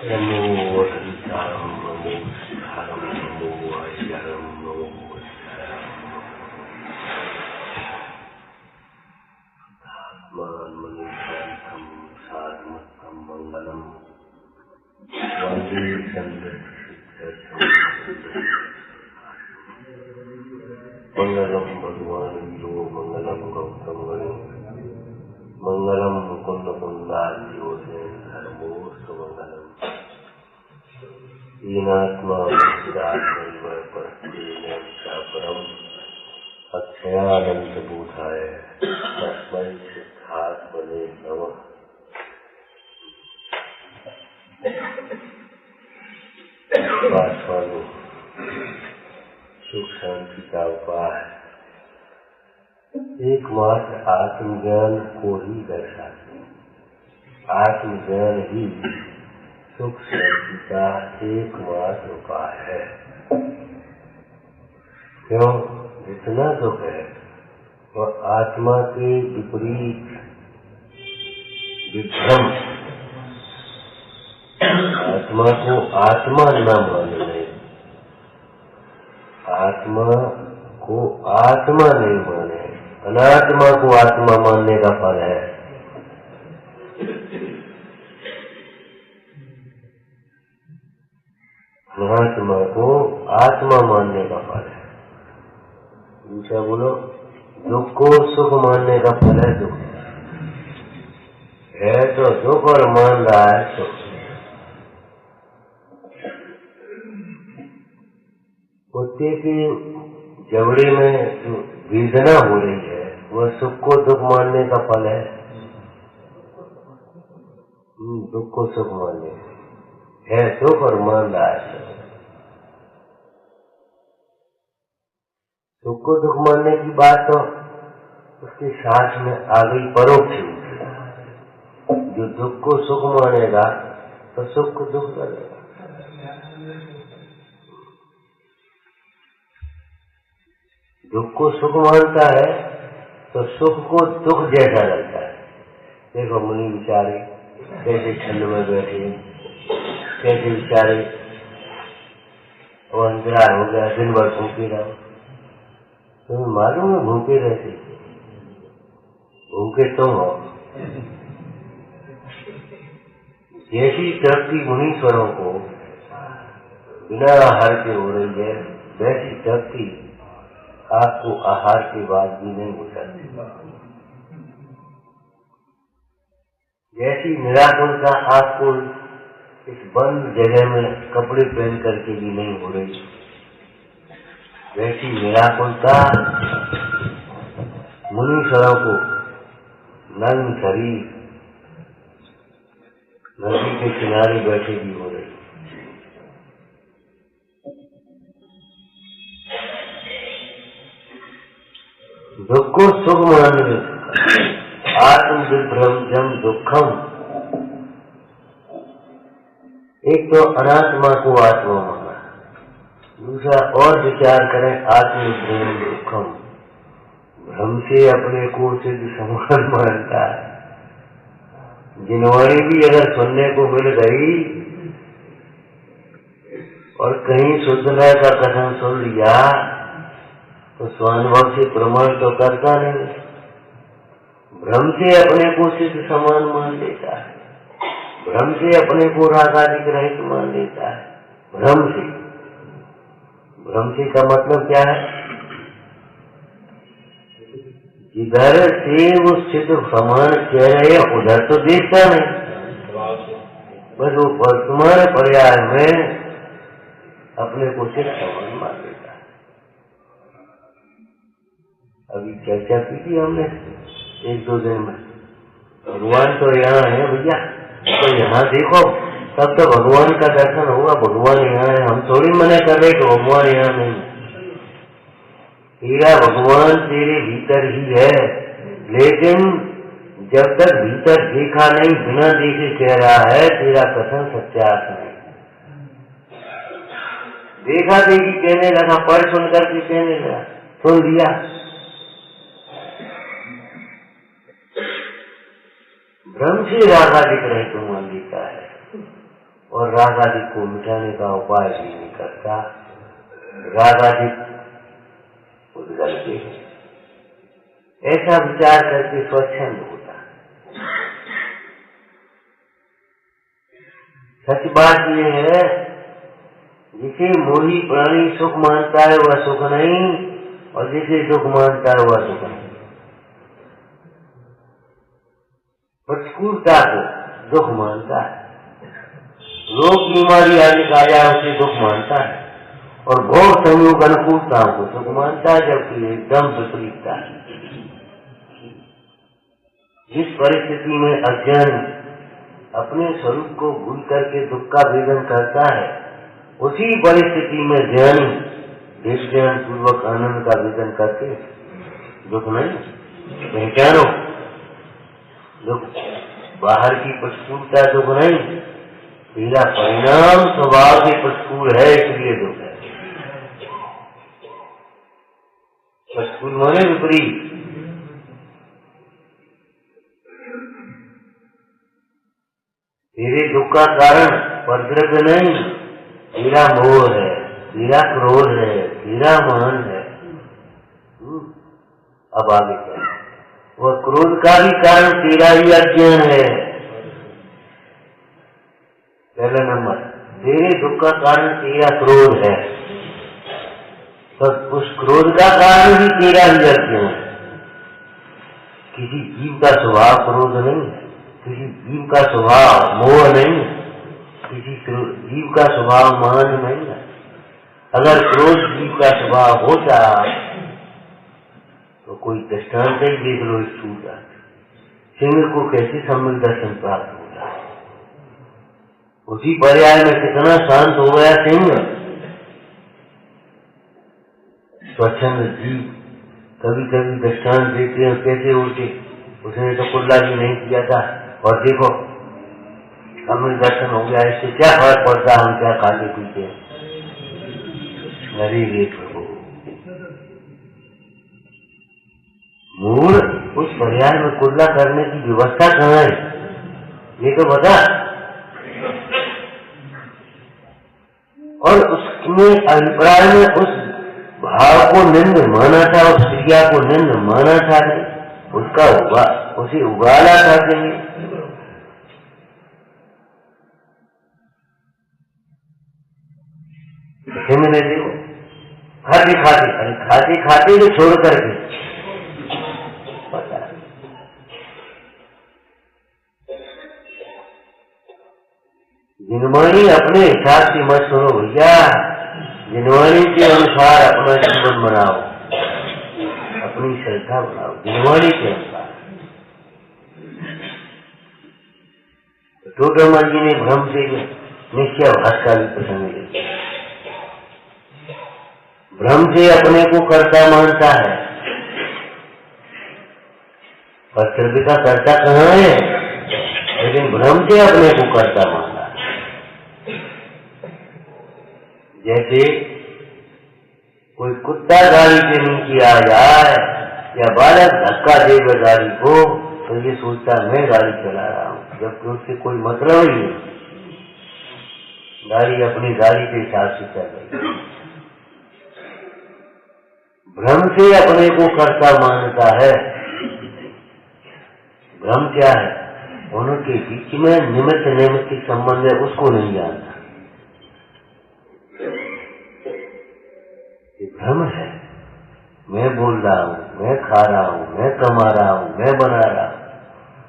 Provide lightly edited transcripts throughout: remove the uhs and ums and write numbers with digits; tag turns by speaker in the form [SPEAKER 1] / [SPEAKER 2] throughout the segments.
[SPEAKER 1] नमो वसंतारं नमो सिद्धारं नमो वायुरं नमो आत्मान मनुष्यं साधमत्तं मंगलम वंदे मंगलम भगवान वीरो मंगलम गौतम गणो मंगलम मुकुंद कुंदादियो धर्मो सुमंगलम दीनात्मा परम अक्षयानंत बोधाय तस्मै सिद्धात्मने नमः। वास्तव सुख शांति का उपाय एकमात्र आत्मज्ञान को ही दर्शाते हैं। आत्मज्ञान ही सुख शांति का एकमात्र उपाय है। क्यों? जितना दुख है वह आत्मा के विपरीत विभ्रम, आत्मा को आत्मा न मानने, आत्मा को आत्मा नहीं माने, अनात्मा को आत्मा मानने का फल है। अनात्मा को आत्मा मानने का फल है। दूसरा बोलो, दुख को सुख मानने का फल है। दुख है तो दुख और मान रहा है सुख। कुत्ते की जबड़े में जो वेदना हो रही है वह सुख को दुख मानने का फल है। दुख को सुख मानने है सुख और मान रहा है सुख। सुख को दुख मानने की बात तो उसके साथ में आ गई परोक्ष रूप से। जो दुख को सुख मानेगा तो सुख को दुख करेगा। दुख को सुख मानता है तो सुख को दुख जैसा लगता है। देखो मुनि बेचारे कैसे ठंड में बैठे, कैसे बेचारे वो अंतराल हो गया, दिन भर भूखे रहो। तुम्हें मालूम है भूखे रहते, भूखे तुम हो। जैसी तृप्ति मुनीश्वरों को बिना आहार के हो रही है, वैसी तृप्ति आपको आहार के बाद भी नहीं हो सकती। जैसी निराकुलता आपको इस बंद जगह में कपड़े पहन करके भी नहीं हो रही, वैसी निराकुलता मुनीश्वरों को नग्न शरीर नदी के किनारे बैठे भी हो रही। दुख को सुख मानने, आत्म विभ्रमजम दुखम। एक तो अनात्मा को आत्मा माना, दूसरा और विचार करें आत्म विभ्रम दुखम। भ्रम से अपने को सिद्ध समान मानता है। जिनवाणी भी अगर सुनने को मिल गई और कहीं शुद्धता का कथन सुन लिया तो स्वानुभव से प्रमाण तो करता नहीं, भ्रम से अपने को सिद्ध समान मान लेता है, भ्रम से अपने को रागादिक रहित मान लेता है। भ्रम से का मतलब क्या है? जिधर से वो सिद्ध समान कह रहे हैं उधर तो देखता नहीं, बस वो वर्तमान पर्याय में अपने को सिद्ध समान मान लेता है। अभी चर्चा की थी हमने एक दो दिन में, भगवान तो यहाँ है भैया, तो यहाँ देखो तब तो भगवान का दर्शन होगा। भगवान यहाँ है, हम थोड़ी मना कर रहे कि भगवान यहाँ नहीं। तेरा भगवान तेरे भीतर ही है, लेकिन जब तक भीतर देखा नहीं, बिना देखे कह रहा है, तेरा कथन सत्यार्थ नहीं। देखा देखी कहने लगा, पढ़ सुन करके कहने लगा, सुन लिया, भ्रम से रागा दिख रहे तो मान लेता है। और राग आदि को मिटाने का उपाय भी नहीं करता। राग आदि उद्गल के ऐसा विचार करके स्वच्छंद होता। सच बात यह है, जिसे मोही प्राणी सुख मानता है वह सुख नहीं, और जिसे दुख मानता है वह सुख नहीं। प्रतिकूलता को दुख मानता है, रोग बीमारी आदि का आया उसे दुख मानता है, और भोग संयोग अनुकूलताओं को सुख मानता है, जबकि एकदम विपरीतता है। जिस परिस्थिति में अज्ञान अपने स्वरूप को भूल करके दुख का वेदन करता है, उसी परिस्थिति में ज्ञानी विज्ञान पूर्वक आनंद का वेदन करके दुख नहीं पहचानो। दुख बाहर की प्रतिकूलता दुख नहीं, तेरा परिणाम स्वभाव से प्रतिकूल है, इसलिए दुख है। प्रतिकूल माने विपरीत। तेरे दुख का कारण प्रकृति नहीं, तेरा मोह है, तेरा क्रोध है, तेरा मान है। अब आगे क्या, वह क्रोध का भी कारण तेरा ही अज्ञान है। पहला नंबर, तेरे दुख का कारण तेरा क्रोध है, तो उस क्रोध का कारण भी तेरा ही अज्ञान है। किसी जीव का स्वभाव क्रोध नहीं है, किसी जीव का स्वभाव मोह नहीं है, किसी जीव का स्वभाव मान नहीं है। अगर क्रोध जीव का स्वभाव होता तो कोई दृष्टांत ही देख लो, छूटा सिंह को कैसे सम्यक दर्शन प्राप्त होता है, उसी पर्याय में कितना शांत हो गया सिंह। स्वच्छंद जीव कभी कभी दृष्टांत देते हैं कैसे उल्टे, उसने तो कुल्ला भी नहीं किया था, और देखो हमें दर्शन हो गया, इससे क्या फर्क पड़ता, हम क्या खाते पीते हैं। अरे रे प्रभु, मूल उस पर्याय में कुल्ला करने की व्यवस्था कहाँ है, ये तो बता। और उसमें अभिप्राय में उस भाव को निंद माना था, उस क्रिया को निंद माना था, उसका उसे उगाला था कि मैंने देखो खाते खाते, अरे खाते खाते जो छोड़ करके पता जिनवाणी अपने हिसाब से मत सुनो भैया, जिनवाणी के अनुसार अपना जीवन बनाओ, अपनी श्रद्धा बनाओ जिनवाणी के अनुसार। टोटरमा जी ने भ्रम से निश्चय भाष का भी प्रसंग लिया। भ्रम से अपने को कर्ता मानता है, पर कृति का कर्ता कहाँ है, लेकिन भ्रम से अपने को कर्ता मानता है। जैसे कोई कुत्ता गाड़ी के नीचे आ जाए या बालक धक्का देगा गाड़ी को, तो ये सोचता मैं गाड़ी चला रहा हूँ, जबकि उससे कोई मतलब ही नहीं, गाड़ी अपनी गाड़ी के हिसाब से चल रही। भ्रम से अपने को कर्ता मानता है। भ्रम क्या है, उनके बीच में निमित्त नैमित्तिक संबंध है, उसको नहीं जानता। ये भ्रम है, मैं बोल रहा हूँ, मैं खा रहा हूँ, मैं कमा रहा हूँ, मैं बना रहा हूँ,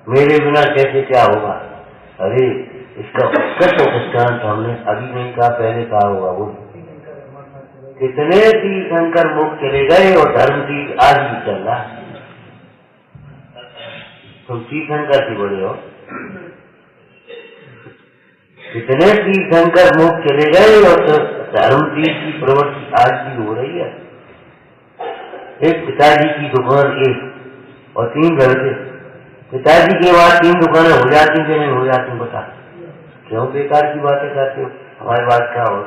[SPEAKER 1] मेरे बिना कैसे क्या होगा। अरे इसका उत्कट दृष्टांत हमने अभी नहीं कहा, पहले कहा होगा। वो कितने तीर्थंकर मुख चले गए और धर्म की आज भी चल रहा। तुम तीर्थंकर से बड़े हो, कितने तीर्थंकर मुख चले गए और धर्म तीर्थ की प्रवृत्ति आज भी हो रही है। एक पिताजी की दुकान, एक और 3 घर थे। पिताजी के बाद 3 दुकानें हो जाती कि नहीं हो जाती, बता क्यों बेकार की बातें करते हो, हमारी बात क्या हो।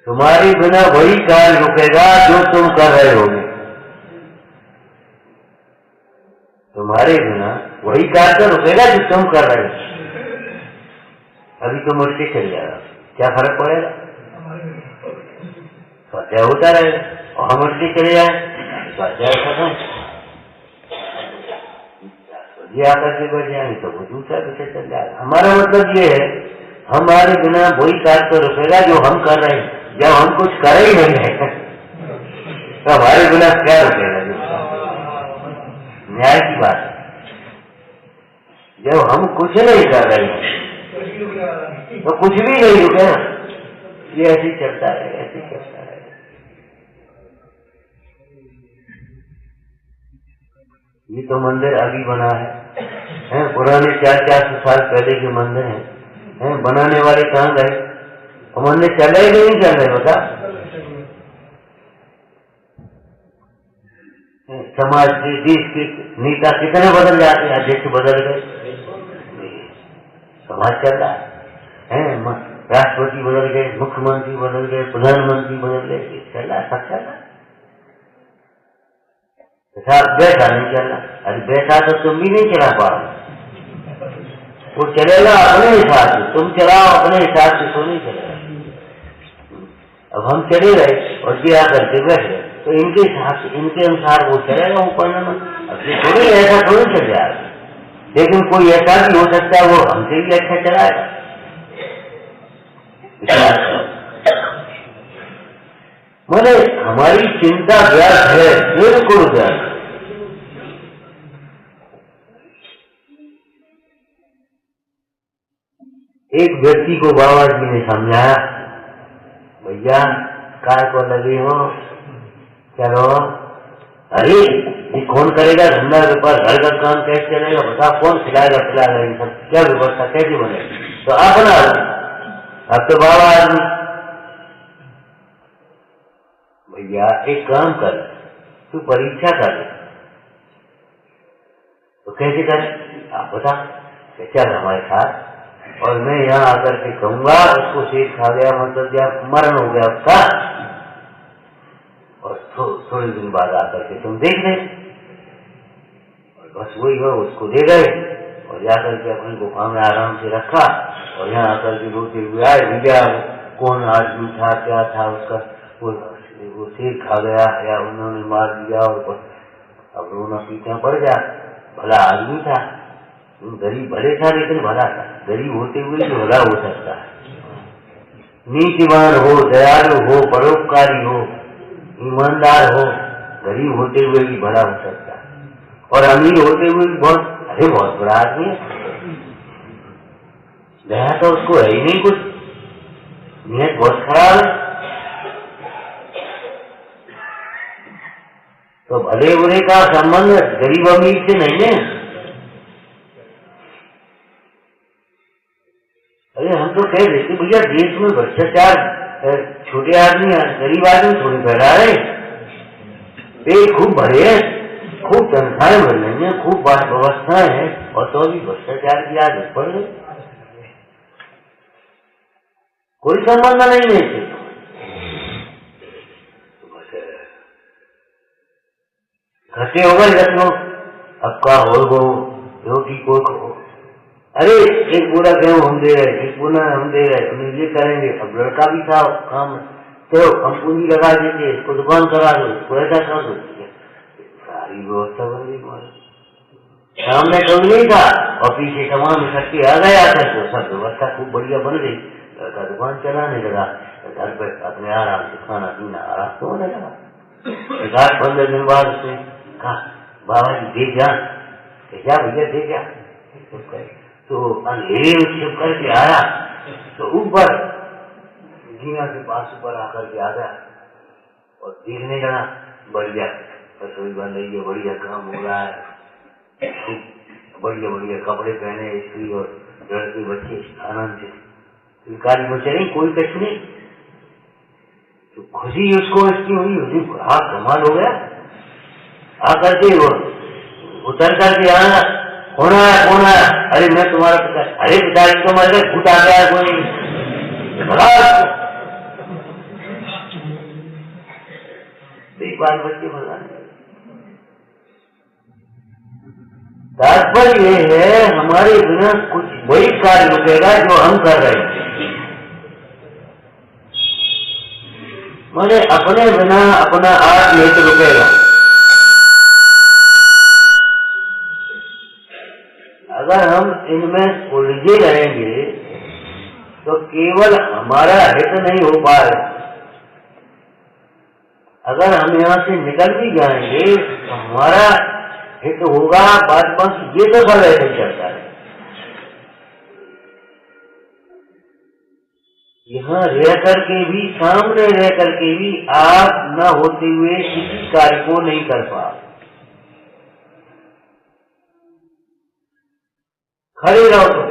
[SPEAKER 1] तुम्हारे बिना वही काल रुकेगा जो तुम कर रहे होगे, तुम्हारे बिना वही कार तो रुकेगा जो तुम कर रहे हो। अभी तो मुड़ के चल जाएगा, क्या फर्क पड़ेगा? स्वाध्याय होता रहेगा और हम उठ के चले जाए, स्वाध्याय खत्म, ये आकर के बैठ जाएंगे तो वो दूसरा विषय चल जाएगा। हमारा मतलब ये है, हमारे बिना वही कार्य तो रुकेगा जो हम कर रहे हैं। जब हम कुछ कर ही नहीं है तो हमारे बिना क्या रुकेगा? न्याय की बात है। जब हम कुछ नहीं कर रहे हैं तो कुछ भी नहीं रुकेगा। ये ऐसे ही चलता है, ऐसे ही चलता है। ये तो मंदिर अभी बना है, पुराने 400 साल पहले के मंदिर हैं, बनाने वाले कहाँ गए? और मंदिर चले ही नहीं चल रहे, बता। समाज के, देश के नेता कितने बदल जाते हैं, अध्यक्ष बदल गए, समाज चल रहा है, राष्ट्रपति बदल गए, मुख्यमंत्री बदल गए, प्रधानमंत्री बदल गए, चल रहा है, सब चल रहा है। वैसा नहीं चल रहा। अरे वैसा तो तुम भी नहीं चला पा रहे, वो चलेगा अपने हिसाब से, तुम चलाओ अपने हिसाब से, तो नहीं चलेगा। अब हम चले गए और ये आकर के बैठ गए तो इनके हिसाब से, इनके अनुसार वो चलेगा ऊपर न। अब ये थोड़ी ऐसा थोड़ी चल जाएगा, लेकिन कोई ऐसा भी हो सकता है वो हमसे भी अच्छा चलाएगा। मैंने हमारी चिंता व्यर्थ है, बिल्कुल व्यर्थ। एक व्यक्ति को बाबा जी ने समझाया, भैया काय को लगे हो, चलो, अरे ये कौन करेगा धंधा व्यापार, घर का काम कैसे चलेगा, बता कौन खिलाएगा पिलाएगा, इन सब क्या व्यवस्था कैसे बनेगी? तो अपना अब तो बाबा आदमी, भैया एक काम कर, तू परीक्षा कर ले। तो कैसे कर? आप बता, चल हमारे साथ, और मैं यहाँ आकर के कहूंगा उसको शेर खा गया, मतलब जब मरण हो गया उसका, और थोड़े दिन बाद आकर के तुम देख ले। और बस वही हो, उसको दे गए और जाकर के अपनी गुफा में आराम से रखा, और यहाँ आकर के रोते हुए आए, भैया कौन आदमी था, क्या था उसका, वो शेर खा गया या उन्होंने मार दिया, और अब रोना पीछा पड़ गया। भला आदमी था, गरीब भले था लेकिन भला था, गरीब होते हुए भी भला हो सकता है। नीतिवान हो, दयालु हो, परोपकारी हो, ईमानदार हो, गरीब होते हुए भी भला हो सकता है, और अमीर होते हुए भी बहुत बड़ा आदमी है। दया तो उसको है ही नहीं कुछ, नियत बहुत खराब है। तो भले बुरे का संबंध गरीब अमीर से नहीं है। अरे हम तो कह देते भैया देश में भ्रष्टाचार छोटे आदमी गरीब आदमी थोड़ी फैला रहे, पेट खूब भरे हैं, खूब तनख्वाहें भर रही है, खूब व्यवस्थाएं हैं, और तो भी भ्रष्टाचार की आदत पड़ गई। कोई संबंध नहीं है इससे। खर्चे हो गए रखो, अब का हो गो रोटी को खो। अरे एक पूरा गेहूं हम दे रहे, एक पूरा हम दे रहे, हम ये करेंगे। अब लड़का भी था काम, तो हम पूंजी लगा देंगे, इसको दुकान करा दो, इसको ऐसा कर दो, सारी व्यवस्था बन गई। सामने कभी नहीं था और पीछे तमाम इकट्ठे आ गए, आकर तो सब व्यवस्था खूब बढ़िया बन गई। लड़का दुकान चलाने लगा, घर पर अपने आराम से खाना पीना आराम से होने लगा। 8-15 दिन बाद उसने कहा, बाबा जी देख जा, क्या भैया देख जा। तो अंधेरे में छिप करके आया, तो ऊपर जीना के पास ऊपर आकर के आ गया और देखने लगा, बढ़िया रसोई बन रही है, बढ़िया काम हो रहा है, बढ़िया बढ़िया कपड़े पहने स्त्री और लड़के बच्चे आनंद से, सरकारी बच्चे नहीं, कोई कष्ट नहीं। तो खुशी उसको इसकी हुई, कमाल हो गया। आकर के वो उतर करके आना, कौन आया? अरे मैं तुम्हारा पिता। अरे पिताजी तो मर गए, भूत आ गया कोई। बाल बच्चे भगवान तात्पर्य ये है हमारे बिना कुछ वही कार्य रुकेगा जो हम कर रहे हैं। माने अपने बिना अपना आत्महित रुकेगा। अगर हम इनमें उलझे रहेंगे तो केवल हमारा हित नहीं हो पाएगा। अगर हम यहाँ से निकल भी जाएंगे तो हमारा हित होगा, बात बस ये तो सब ऐसे चलता है। यहाँ रह करके भी, सामने रह करके भी आप न होते हुए किसी कार्य को नहीं कर पा। खड़े रहो तो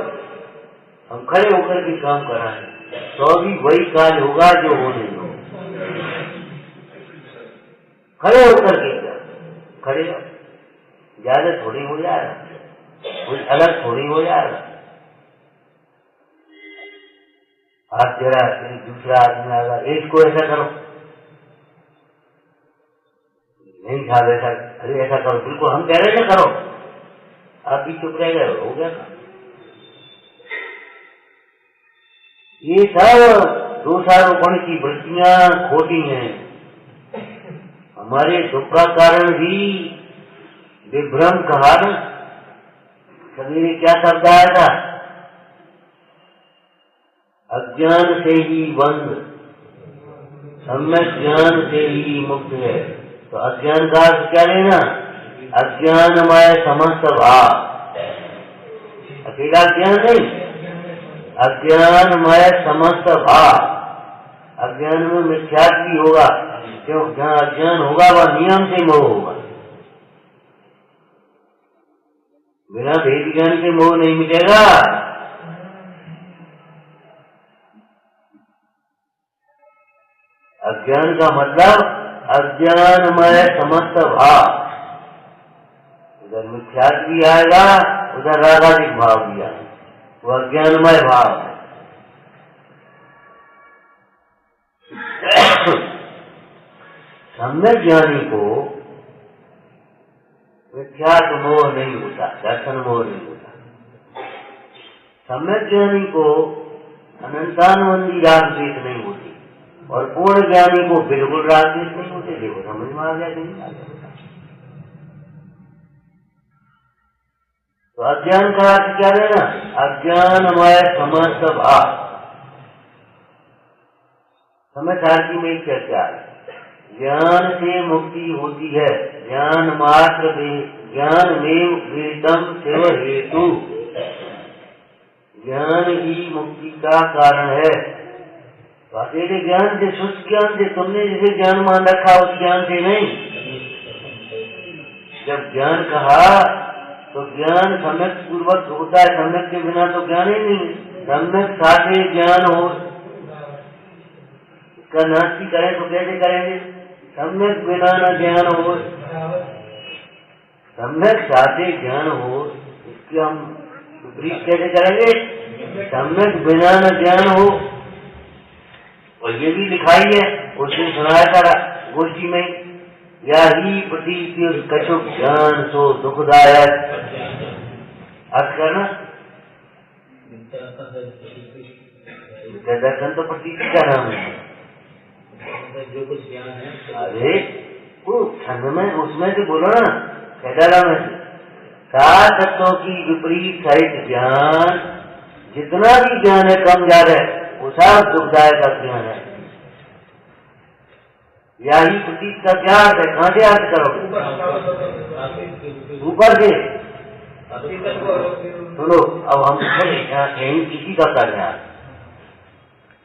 [SPEAKER 1] हम खड़े होकर के काम कराएं तो भी वही कार्य होगा जो होने दो। खड़े होकर के खड़े रहो, ज्यादा थोड़ी हो जाएगा, कुछ अलग थोड़ी हो जाएगा। आप जरा दूसरा आदमी आएगा, इसको ऐसा करो, नहीं साहब ऐसा, अरे ऐसा करो, बिल्कुल हम कह रहे थे करो, आप भी चुप रह गए, हो गया। ये सब दोषारोपण की वृत्तियां खोटी हैं। हमारे दुख का कारण भी विभ्रम कहा ना, कभी ने क्या शब्द आया था, अज्ञान से ही बंध, सम्यक ज्ञान से ही मुक्त है। तो अज्ञान का अर्थ क्या लेना, अज्ञानमय समस्त भाव, अकेला ज्ञान नहीं, अज्ञानमय समस्त भाव। अज्ञान में मिथ्यात्व भी होगा, क्यों, जहाँ अज्ञान होगा वह नियम से मोह होगा। बिना भेद ज्ञान के मोह नहीं मिटेगा। अज्ञान का मतलब अज्ञानमय समस्त भाव। उधर मिथ्यात्व भी आएगा, उधर रागादिक भाव भी आएगा, वो अज्ञानमय भाव है। सम्यक ज्ञानी को मिथ्यात्व मोह नहीं होता, दर्शन मोह नहीं होता। सम्यक ज्ञानी को अनंतानुबंधी राग द्वेष नहीं होती, और पूर्ण ज्ञानी को बिल्कुल राग द्वेष नहीं होते। देखो समझ में आ गया कि नहीं आ गया? तो अज्ञान का अर्थ क्या लेना, अज्ञानमय समस्त भाव। समझार्थी में चर्चा, ज्ञान से मुक्ति होती है, ज्ञान मात्र ज्ञान में वेदम शिव हेतु, ज्ञान ही मुक्ति का कारण है। तो अकेले ज्ञान से, शुद्ध ज्ञान से, तुमने जिसे ज्ञान मान रखा उस ज्ञान से नहीं। जब ज्ञान कहा तो ज्ञान सम्यक पूर्वक होता है, सम्यक के बिना तो ज्ञान ही नहीं। सम्यक साथे ज्ञान हो, इसका नास्ती करें तो कैसे करेंगे, सम्यक बिना न ज्ञान हो, सम्यक साथे ज्ञान हो, इसकी हम विपरीत कैसे करेंगे, सम्यक बिना न ज्ञान हो। और ये भी लिखाई है, उस दिन सुनाया था गोष्ठी में, या ही प्रतीत कछुक ज्ञान सो दुखदायक। अर्थ करना, दर्शन तो प्रतीति का नाम है, जो कुछ ज्ञान है। अरे वो छंद में उसमें से बोलो ना, कैदारा में से सात तत्वों की विपरीत सहित ज्ञान, जितना भी ज्ञान है कम ज्यादा है, वो सब दुखदायक का ज्ञान है। या ही प्रतीत का क्या अर्थ है, कहाँ से अर्थ करोगे, ऊपर से। सुनो अब हम कहीं किसी का कर रहे हैं,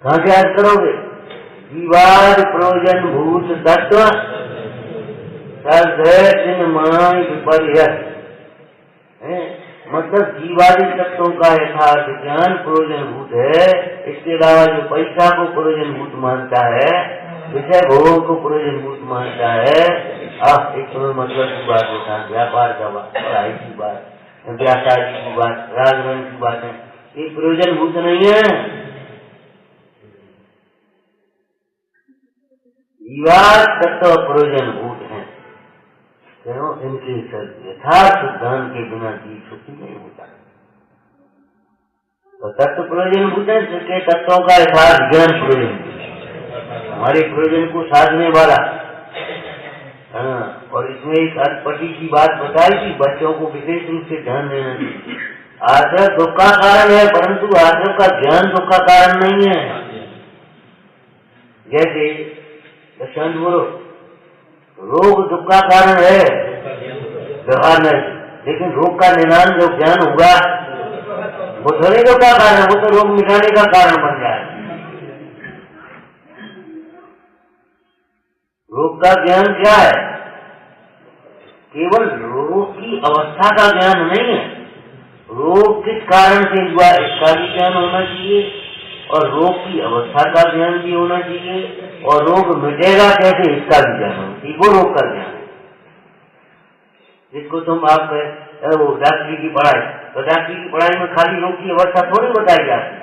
[SPEAKER 1] कहाँ से अर्थ करोगे, जीवाद प्रयोजन भूत तत्व माय विपर्यत, मतलब जीवादी तत्वों का यथार्थ ज्ञान प्रयोजन भूत है। इसके अलावा जो पैसा को प्रयोजन भूत मानता है, विषय भोग को प्रयोजन भूत मानता है, एक समय मतलब की बात होता है, व्यापार का बात, पढ़ाई की बात, व्यापार की बात, राजवन की बात है, ये प्रयोजन भूत नहीं है। जीवाद तत्व प्रयोजन भूत है। क्यों? इनके यथार्थ ज्ञान के बिना जीव सुखी नहीं होता। तो तत्व प्रयोजन भूतन के तत्वों का यथार्थ ज्ञान प्रयोजन, हमारे प्रयोजन को साधने वाला। हाँ, और इसमें एक अटपटी की बात बताई कि बच्चों को विशेष रूप से ध्यान देना चाहिए। आश्रव दुख का कारण है, परंतु आश्रव का ज्ञान दुख का कारण नहीं है। जैसे दशांत बोलो, रोग दुख का कारण है व्यवहार में, लेकिन रोग का निदान जो ज्ञान होगा वो थोड़ी दुख का कारण है, वो तो रोग मिटाने का कारण बन जाए। रोग का ज्ञान क्या है? केवल रोग की अवस्था का ज्ञान नहीं है, रोग किस कारण से हुआ इसका भी ज्ञान होना चाहिए, और रोग की अवस्था का ज्ञान भी होना चाहिए, और रोग मिटेगा कैसे इसका भी ज्ञान होना चाहिए। वो रोग का ज्ञान जिसको तुम आप वो डॉक्टरी की पढ़ाई, तो डॉक्टरी की पढ़ाई में खाली रोग की अवस्था थोड़ी बताई जाती है,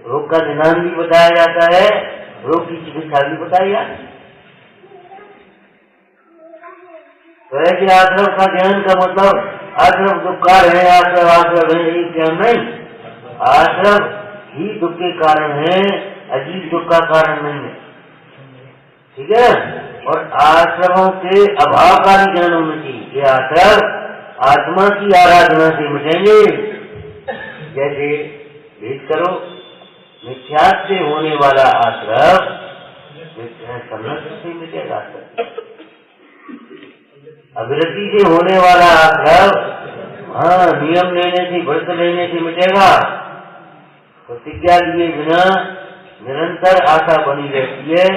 [SPEAKER 1] रोग का निदान भी बताया जाता है, रोग की चिकित्सा भी बताई जाती है। तो ऐसे आश्रव का ज्ञान का मतलब आश्रव दुख कारण है, आश्रव है, यही ज्ञान नहीं। आश्रव ही दुख के कारण है, अजीब दुख का कारण नहीं है। ठीक है? और आश्रमों के अभाव का भी ज्ञान होना चाहिए कि आश्रव आत्मा की आराधना से मिटेंगे। जैसे भेद करो, मिथ्या से होने वाला आश्रव सम्यक से मिटेगा, अविरति से होने वाला आश्रव हाँ नियम लेने से, व्रत लेने से मिटेगा। प्रतिज्ञा लिए बिना निरंतर आशा बनी रहती है,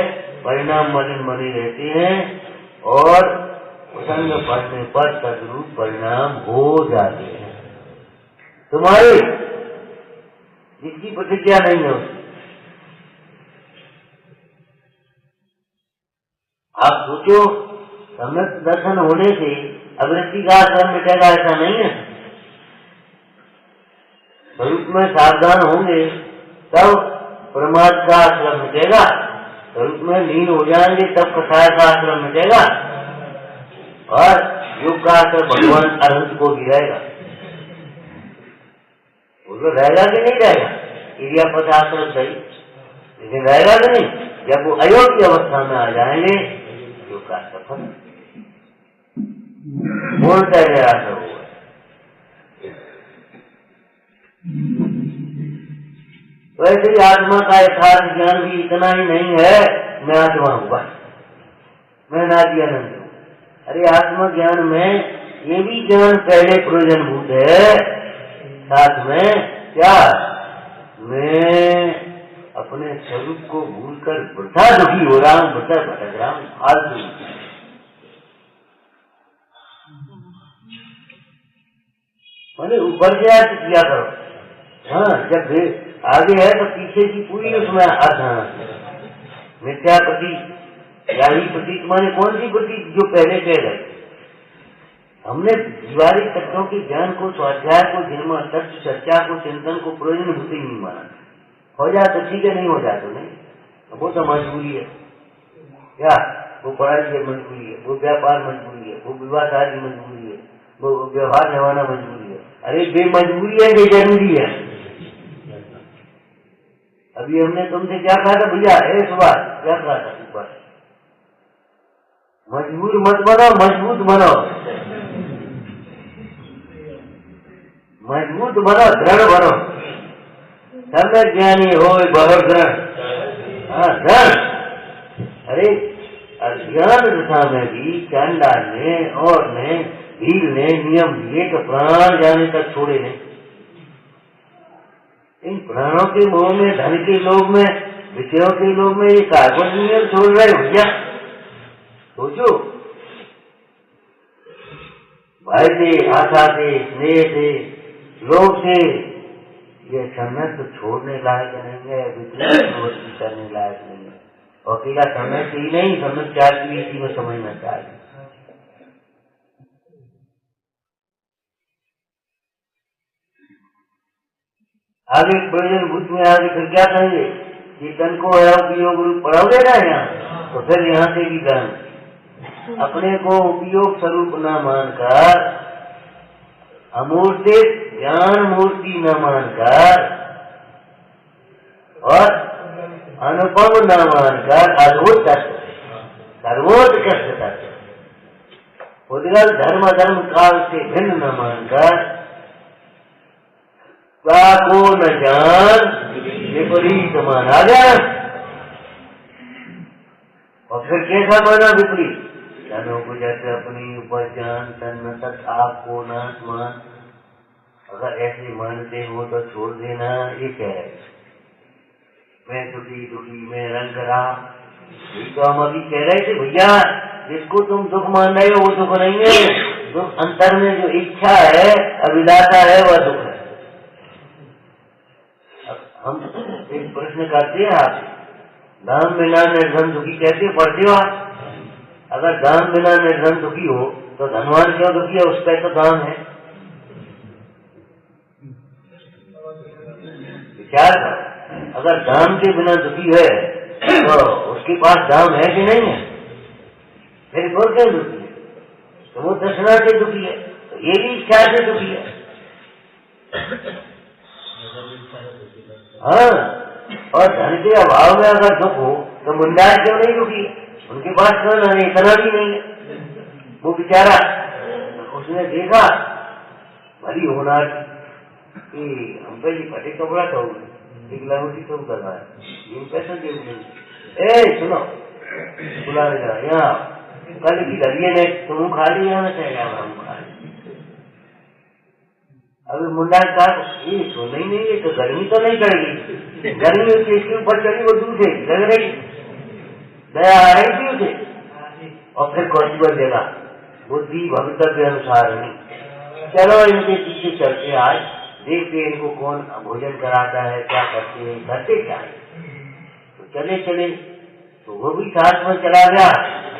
[SPEAKER 1] परिणाम मलिन बने रहते हैं, और प्रसंग पढ़ने पर तद्रूप परिणाम हो जाते हैं। तुम्हारी जिसकी प्रतिज्ञा नहीं है उसकी, आप सोचो सम्यक दर्शन होने से अवृत्ति का आश्रम मिटेगा, ऐसा नहीं है। स्वरूप में सावधान होंगे तब प्रमाद का आश्रम मिटेगा, स्वरूप में लीन हो जाएंगे तब कषाय का आश्रम मिटेगा, और योग का आश्रम भगवान अनंत को भी रहेगा। वो रहेगा कि नहीं रहेगा? क्रियापद आश्रम सही, लेकिन रहेगा कि नहीं? जब वो अयोग्य अवस्था में आ जाएंगे योग का आश्रम बोलता है आश्रम होगा। वैसे ही आत्मा का यथार्थ ज्ञान भी इतना ही नहीं है मैं आत्मा हूँ बस, मैं नादियानंद हूँ। अरे आत्मा ज्ञान में ये भी ज्ञान पहले प्रयोजनभूत है, साथ में क्या मैं अपने स्वरूप को भूलकर वृथा दुखी हो रहा हूँ, वृथा भटक रहा हूँ, फालतू। मैंने ऊपर से आज किया करो। हाँ, जब आगे है तो पीछे की पूरी उसमें मिथ्या प्रतीक या ही प्रतीक माने कौन सी प्रतीक जो पहले कह गए। हमने व्यवहारिक तत्वों के ज्ञान को, स्वाध्याय को, जिन्मा तत्व चर्चा को, चिंतन को प्रयोजन भूति नहीं माना। हो जाए तो ठीक है, नहीं हो जाए तो नहीं, वो तो मजबूरी है। क्या वो पढ़ाई की मजबूरी है, वो व्यापार मजबूरी है, वो विवाह शादी मजबूरी है, वो व्यवहार निभाना मजबूरी है। अरे बेमजबूरी है, बेजरूरी है। अभी हमने तुमसे क्या कहा था भैया, सुबह क्या कहा था? ऊपर मजबूर मत बनो, मजबूत बनो, मजबूत बनो, दृढ़ बनो। सम्यक ज्ञानी हो बहुत दृढ़। हाँ दृढ़। अरे अज्ञान दशा में भी चांडाल ने और ने भील ने नियम दिए तो प्राण जाने तक छोड़े नहीं। इन प्राणों के मोह में, धन के लोभ में, विषयों के लोभ में ये कागज नियम छोड़ रहे भैया। सोचो, भय से, आशा से, स्नेह से, लोभ से, ये समय तो छोड़ने लायक नहीं है, विपरीत करने लायक नहीं है। और अकेला समय से ही नहीं, समय त्याग भी इसी में समझना चाहिए। आगे प्रयोजन भूत में आगे फिर क्या कहेंगे? चेतन को योग रूप पढ़ोगे ना यहाँ, तो फिर यहाँ से भी कहेंगे अपने को उपयोग स्वरूप न मानकर, अमूर्त ज्ञान मूर्ति न मानकर और अनुपम न मानकर अद्भुत तत्व, सर्वोत्कृष्ट तत्व, उद्गल धर्म धर्म काल से भिन्न न मानकर, को न जान विपरीत माना गया। और फिर कैसा माना विपरीत? जानो बुझत अपनी उपजान तन तत् आपको नाश मान। अगर ऐसे मानते हो तो छोड़ देना। ये कह रहे मैं दुखी दुखी मैं रंग रहा। ये तो हम अभी कह रहे थे भैया, जिसको तुम दुख मान रहे हो वो दुख नहीं है। दुख अंतर में जो इच्छा है, अभिलाषा है, वह दुख है। हम एक प्रश्न करते हैं आपसे, दाम बिना निर्धन दुखी कैसे पढ़ते हो आप? अगर दाम बिना निर्धन दुखी हो तो धनवान क्यों दुखी है? उसका तो दाम है। विचार करो, अगर दाम के बिना दुखी है तो उसके पास दाम है कि नहीं है? फिर वो क्यों दुखी है? तो वो दर्शना से दुखी है, तो ये भी इच्छा से दुखी है। हाँ, और धन के अभाव में अगर दुख हो तो मुंडार क्यों नहीं दुखी है? उनके पास क्यों नहीं, इतना भी नहीं है। वो बेचारा उसने देखा भली होना कि हम पे ये फटे कपड़ा तो एक लंगोटी तो कर रहा है, ये पैसा दे नहीं। सुनो, बुला लेगा यहाँ कल की दरिये ने तुम खा लिया ना, चाहेगा हम खा लिया। अभी मुंडा का ये तो नहीं है, तो गर्मी तो नहीं करेगी। गर्मी उसके ऊपर चढ़ी, वो दूध है लग रही, दया आ रही थी उसे। और फिर कौन सी देगा बुद्धि भविष्य के अनुसार नहीं। चलो इनके पीछे चलते, आज देखते इनको कौन भोजन कराता है, क्या करते हैं, करते क्या है। तो चले चले, तो वो भी साथ में चला गया।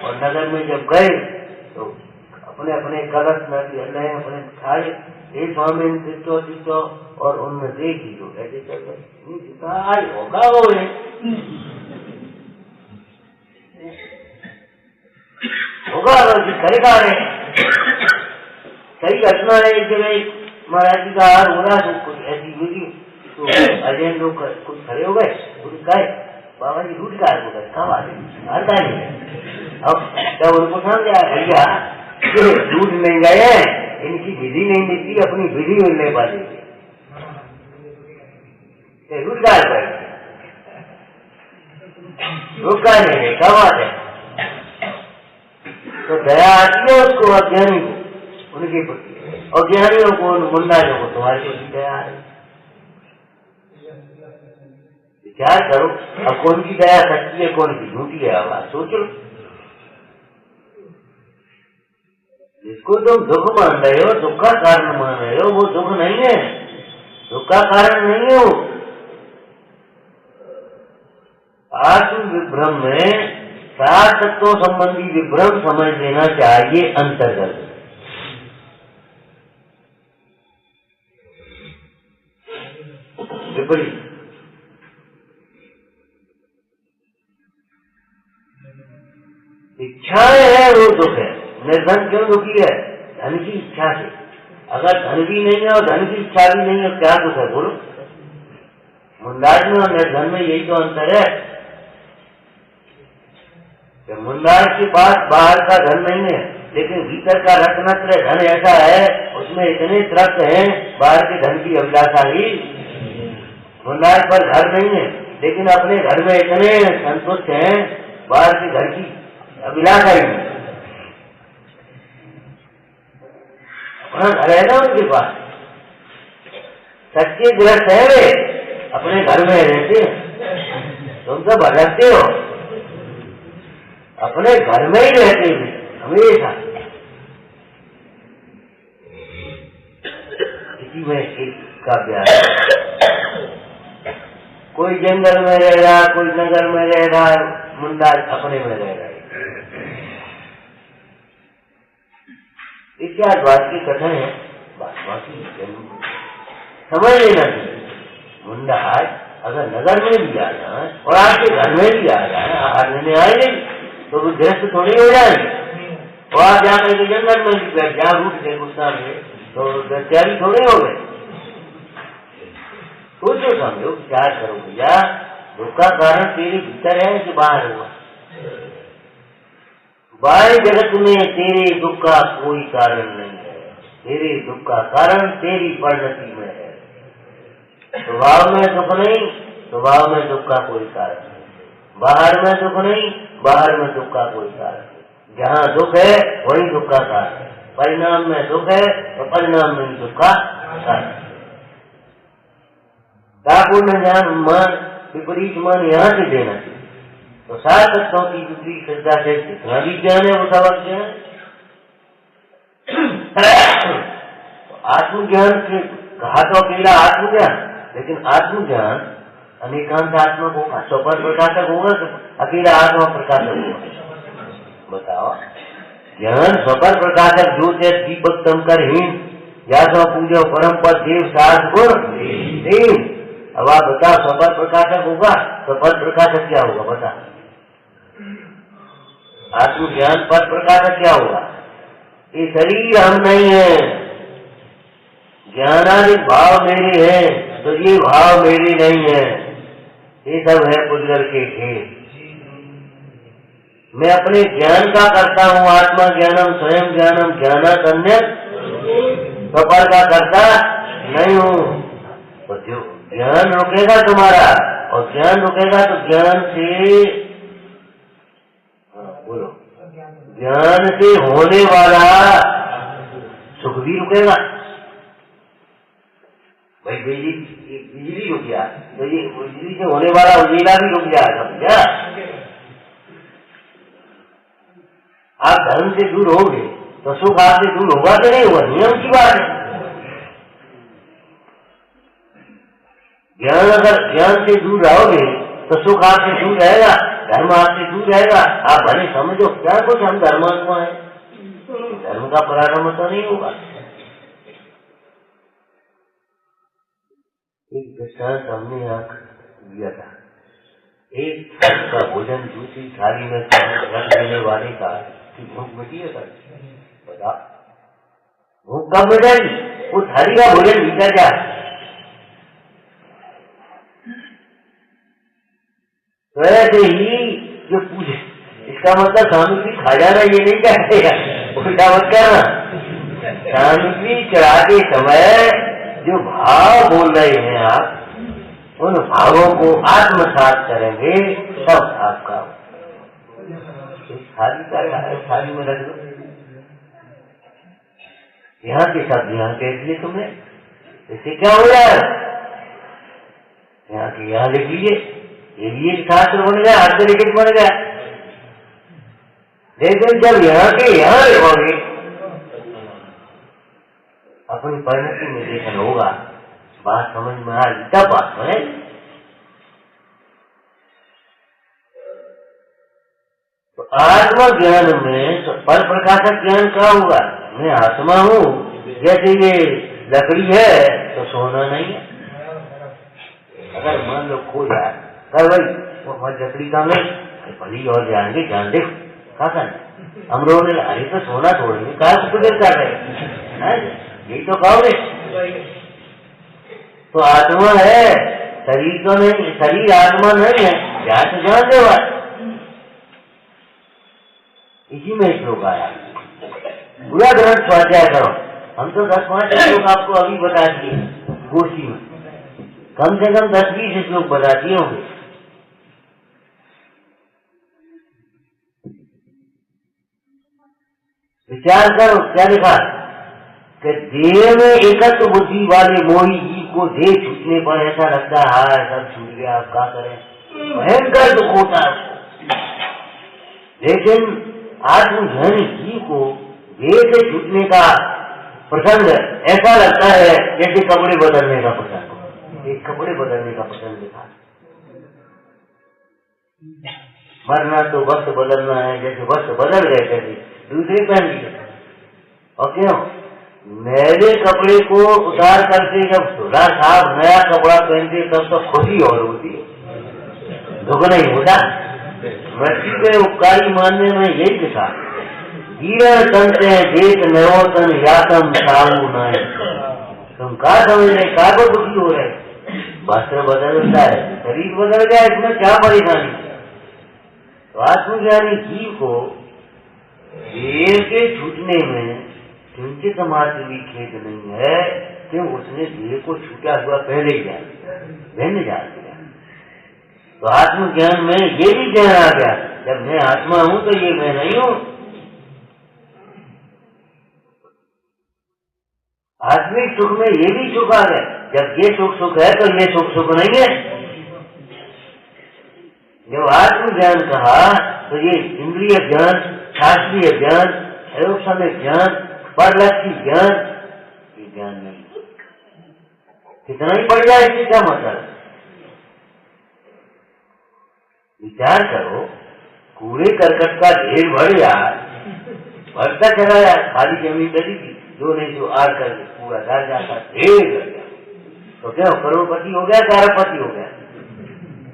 [SPEAKER 1] और नगर में जब गए तो अपने अपने कलश नए अपने खाए, हे स्वामी चित्तो चित्तो, और उनमें देखी तो ऐसे चल गए होगा वो होगा करेगा रहे। सही घटना है। एक जगह महाराज जी का हार हो रहा, तो कुछ ऐसी हुई तो अजय लोग कुछ खड़े हो गए, कहे बाबा जी रूट का हो गए, कब आता नहीं। अब तब उनको समझ आया भैया ये दूध नहीं गए, इनकी विधि नहीं मिलती, अपनी विधि मिलने वाली रूट का रुका नहीं, कब आते। तो दया आती है उसको, अज्ञानी को उनके प्रति, और ज्ञानियों को मुंडाइयों को तुम्हारे प्रति दया है। विचार करो, अब कौन की दया सच्ची है, कौन की झूठी है, अब सोचो। जिसको तुम दुख मान रहे हो, दुख का कारण मान रहे हो, वो दुख नहीं है, दुख का कारण नहीं हो। आत्म विभ्रम में सात तत्वों संबंधी विभ्रम समझ लेना चाहिए अंतर्गत। विपरीत इच्छाएं है वो दुख है। निर्धन क्यों दुखी है? धन की इच्छा से। अगर धन भी नहीं है और धन की इच्छा भी नहीं है, क्या दुख है बोलो? मुंडाज में और निर्धन में यही तो अंतर है। मुंडाज के पास बाहर का धन नहीं है, लेकिन भीतर का रत्नत्र धन ऐसा है, उसमें इतने तृप्त हैं, बाहर के धन की अभिलाषा ही। मुंडाज पर घर नहीं है, लेकिन अपने घर में इतने संतुष्ट हैं, बाहर के घर की अभिलाषा ही नहीं। अपना घर है ना उनके पास, सच्चे गृहस्थ है वे, अपने घर में रहते हैं। तुम तो भटकते हो, अपने घर में ही रहते हैं हमेशा। इसी में एक का प्यार, कोई जंगल में रह रहा, कोई नगर में रह रहा, मुंडा अपने में रह रहा है। इत्यादि की कथन है, बाकी समझ लेना चाहिए। मुंडा अगर नगर में भी आ जाए और आपके घर में भी आ जाए, आहार लेने आए नहीं तो वो गृहस्थ थोड़ी हो जाए। वहां जाकर के जंगल में बैठ जा, रूठ गए गुस्सा में, तो तैयारी थोड़े हो गए। सोचो समझो, विचार करो भैया, दुख का कारण तेरे भीतर है कि बाहर हुआ? बाहर जगत में तेरे दुख का कोई कारण नहीं है। तेरे दुख का कारण तेरी परिणति में है। स्वभाव में दुख नहीं, स्वभाव में दुख का कोई कारण नहीं। बाहर में दुख नहीं, बाहर में दुख का कोई कारण नहीं। जहाँ दुख है वही दुख का कारण है। परिणाम में दुख है तो परिणाम में दुख का कारण है। ठाकुर ने ज्ञान मान विपरीत मान यहाँ से देना चाहिए। तो 7 तत्वों की विपरीत श्रद्धा से जितना भी ज्ञान है वो सब अज्ञान। आत्मज्ञान से कहा तो अकेला आत्मज्ञान, लेकिन आत्मज्ञान अनेकांत आत्मक होगा, स्वपर प्रकाशक होगा तो अकेला आत्मा प्रकाशक होगा? बताओ। ज्ञान स्वपर प्रकाशक जो है दीपक तमकरहीन या तो पूजो परम पद देव साध गुण देव। अब आप बताओ, स्वपर प्रकाशक होगा? स्वपर प्रकाशक क्या होगा बता? आत्मज्ञान पद प्रकाशक क्या होगा? ये शरीर हम नहीं है, ज्ञानादि भाव मेरे हैं, तो ये भाव मेरे नहीं है। ये सब है पुद्गल के खेल। मैं अपने ज्ञान का करता हूँ, आत्मा ज्ञानम स्वयं ज्ञानम ज्ञानात् अन्यत् स्वपर का करता नहीं हूँ। तो जो ज्ञान रुकेगा तुम्हारा, और ज्ञान रुकेगा तो ज्ञान से बोलो, ज्ञान से होने वाला सुख भी रुकेगा। भाई बिजली रुक गया तो ये बिजली से होने वाला उजेला भी रुक जाएगा भैया। आप धर्म से दूर होगे तो सुख आपसे दूर होगा कि नहीं हुआ? नियम की बात है। ज्ञान अगर ज्ञान से दूर रहोगे तो सुख आपसे दूर रहेगा, धर्म आपसे दूर रहेगा। आप भले समझो क्या कुछ हम धर्मात्मा है, धर्म का प्रारंभ तो नहीं होगा। एक दृष्टांत हमने यहाँ दिया था। एक थाली का भोजन दूसरी थाली में रख देने वाले का भूख मिटी है सर? बता, भूख कब मिटेगी? वो थाली का भोजन भीतर जाए तो ऐसे ही जो पूछे, इसका मतलब सामग्री खा जाना ये नहीं कहते, उल्टा मत कहना। सामग्री चढ़ाते समय जो भाव बोल रहे हैं आप, उन भावों को आत्मसात करेंगे तब आपका थाली का थाली में रख दो। यहाँ के शब्द यहाँ कह दिए तुमने, इससे क्या हो जाए? यहाँ के यहाँ लिख लीजिए, ये भी एक शास्त्र बन गया, आर्टिफिकेट बन गया। लेकिन जब यहाँ के यहाँ रहोगे अपनी परिणति में देखना होगा, बात समझ में आएगी तब बात है। तो आत्मा ज्ञान में तो पर प्रकाशक ज्ञान क्या होगा? मैं आत्मा हूँ, जैसे ये लकड़ी है तो सोना नहीं है। अगर मान लो खो जाए कर भाई वो हमारी लकड़ी का नहीं भली और जाएंगे, जान देखो क्या करना हम लोगों ने, अरे तो सोना छोड़ेंगे क्या फिक्र कर रहे, यही तो कहोगे। तो आत्मा है, शरीर तो नहीं, शरीर आत्मा नहीं है, क्या तो जान दे बात। इसी में श्लोक आया, पूरा ग्रंथ स्वाध्याय करो। हम तो 10-5 श्लोक आपको अभी बता दिए गोष्ठी में, कम से कम 10-20 श्लोक बता दिए होंगे। विचार करो क्या लिखा कि देह में एकत्व बुद्धि वाले मोही जीव को देह छूटने पर ऐसा लगता है सब छूट गया, आप क्या करें, भयंकर दुख होता है। लेकिन आत्मज्ञानी जीव को देह से छूटने का प्रसंग ऐसा लगता है जैसे कपड़े बदलने का प्रसंग। एक कपड़े बदलने का प्रसंग लिखा, मरना तो वस्त्र बदलना है, जैसे वस्त्र बदल गए कैसे दूसरे पहन लिए। और क्यों मैले कपड़े को उतार करके जब सुधा साहब नया कपड़ा पहनते तब तो खुशी और होती है, दुख नहीं होता। मृत्यु के उपकारी मानने में यही लिखा, जीवन संत जेत नरोतन यातम साऊ नाय। तुम क्या समझ रहे, क्या को दुखी हो रहे? वस्त्र बदलता है, शरीर बदल गया, इसमें क्या परेशानी? तो आत्मज्ञानी जीव को देह के छूटने में किंचित मात्र भी खेद नहीं है कि उसने देह को छूटा हुआ पहले ही जान भिन्न जान दिया। तो आत्मज्ञान में ये भी ज्ञान आ गया, जब मैं आत्मा हूं तो ये मैं नहीं हूं। आत्मिक सुख में ये भी सुख आ गया, जब ये सुख सुख है तो ये सुख सुख नहीं है। जब आत्मज्ञान कहा तो ये इंद्रिय ज्ञान, शास्त्रीय ज्ञान, एवं ज्ञान, परलक्षी ज्ञान, ये ज्ञान नहीं। कितना ही बढ़ जाए इससे क्या मतलब? विचार करो, कूड़े करकट का ढेर बढ़ जाए, बढ़ता चला जाए, खाली जमीन डली थी, जो नहीं जो आड़ करके पूरा डाल जाता, ढेर लग गया, तो क्या करोड़पति हो गया, कारपति हो गया?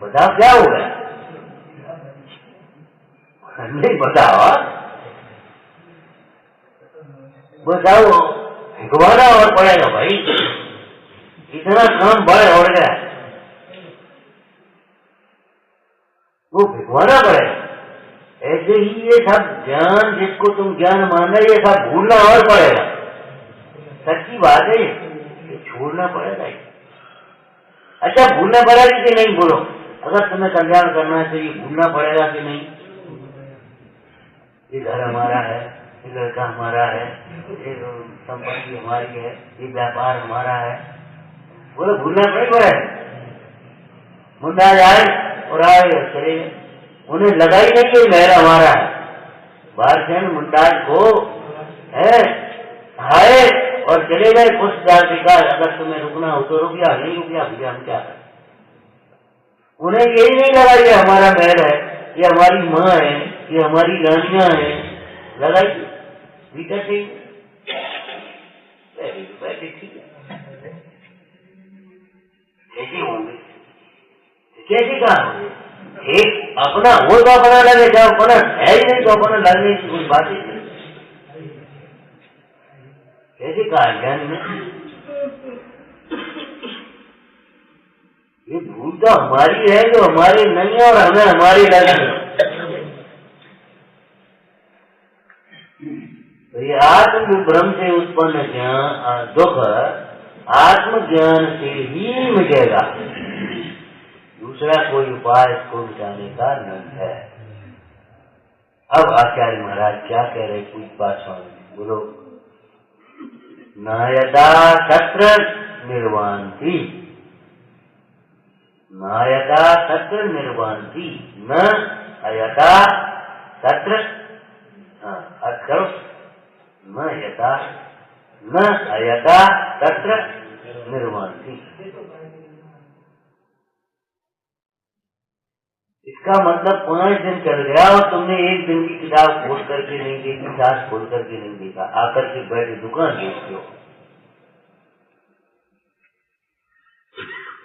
[SPEAKER 1] बताओ क्या हो गया? नहीं बताओ, बताओ, भिगवाना और पड़ेगा भाई, इतना काम बढ़ गया, वो भिगवाना पड़ेगा। ऐसे ही ये सब ज्ञान, जिसको तुम ज्ञान मान रहे, ये सब भूलना और पड़ेगा। सच्ची बात है, ये छोड़ना पड़ेगा। अच्छा, भूलना पड़ेगा कि नहीं? बोलो, अगर तुम्हें कल्याण करना है तो ये भूलना पड़ेगा कि नहीं? ये घर हमारा है, ये लड़का हमारा है, ये संपत्ति हमारी है, ये व्यापार हमारा है, बोलो भूलना पड़ेगा। मुंडा जाए और आए चले, उन्हें लगा ही नहीं कि मेरा हमारा है। बादशाह मुमताज को है आए और चले गए, कुछ शिकार, अगर तुम्हें रुकना हो तो रुक जा, नहीं रुक जा भैया, हम क्या करें? उन्हें यही नहीं लगा ये हमारा महल है, ये हमारी माँ है, ये हमारी रानियां हैं, लगाई बेटा ठीक बैठे, ठीक है, कैसे होंगे, कैसे कहा होंगे? एक अपना हो तो अपना लगे, जब अपना है ही नहीं तो अपना लगने की कोई बात ही नहीं। कैसे कहा ज्ञान में? ये भूल तो हमारी है जो हमारी नहीं है, और हमें हमारी लगे। तो ये आत्म भ्रम से उत्पन्न ज्ञान दुख आत्मज्ञान से ही मिटेगा, दूसरा कोई उपाय इसको मिटाने का नहीं है। अब आचार्य महाराज क्या कह रहे, कुछ बात स्वामी बोलो। नायता तत्र निर्वान्ति, नायता तत्र निर्वान्ति, न अयता तत्र, अक्षर न यथा न अयता तत्र निर्वान्ति। इसका मतलब 5 दिन चल गया और तुमने एक दिन की किताब खोल करके नहीं देखी, सास खोल करके नहीं देखा, आकर के बैठे दुकान देखते हो।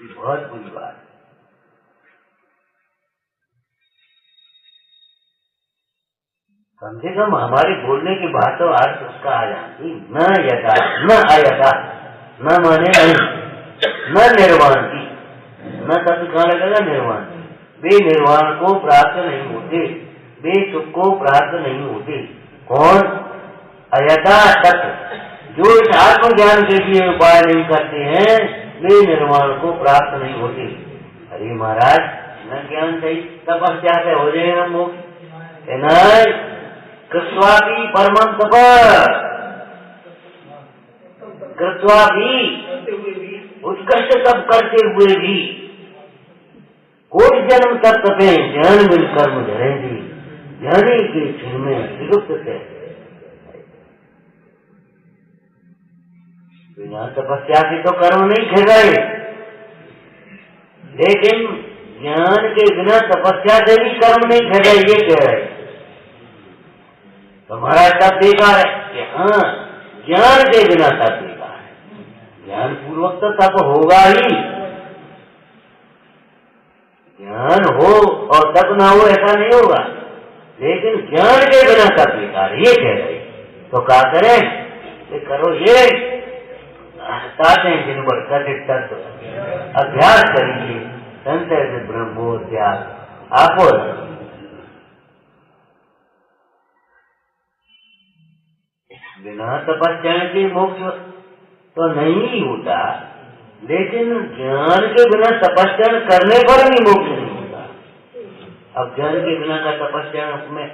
[SPEAKER 1] ये बहुत बुरी बात है। कम से कम हमारे बोलने की बात तो अर्थ उसका आ जाती। न यथा न अयथा, न माने नहीं, न निर्वाणती, न तब कहाँ लगेगा निर्वाण, वे निर्वाण को प्राप्त नहीं होते, वे सुख को प्राप्त नहीं होते। कौन? अयथा तत्व, जो इस आत्मज्ञान के लिए उपाय नहीं करते हैं, वे निर्वाण को प्राप्त नहीं होते। अरे महाराज, न ज्ञान चाहिए तपस्या से हो जाएगा मोक्ष, कृत्वापि परमं तप, कृत्वापि उत्कृष्ट तप करते हुए भी कोई जन्म तक तपे, ज्ञान बिन कर्म धरेंगे, ज्ञानी के क्षण में विलुप्त थे। बिना तपस्या के तो कर्म नहीं खे गए, लेकिन ज्ञान के बिना तपस्या से भी कर्म नहीं खे गए, ये कह रहे। तुम्हारा तप बेकार है कि हाँ, ज्ञान के बिना तप बेकार है। ज्ञान पूर्वक तो तप होगा ही, ज्ञान हो और तप ना हो ऐसा नहीं होगा, लेकिन ज्ञान के बिना तप बेकार, ये कह रहे। तो क्या करें कि करो ये हटाते हैं दिन भर कटे तत्व अभ्यास करिए संशय से ब्रह्मोध्यास आपो बिना तपस्या के मोक्ष तो नहीं होता, लेकिन ज्ञान के बिना तपस्या करने पर भी मोक्ष नहीं होता। अब ज्ञान के बिना का तपस्या में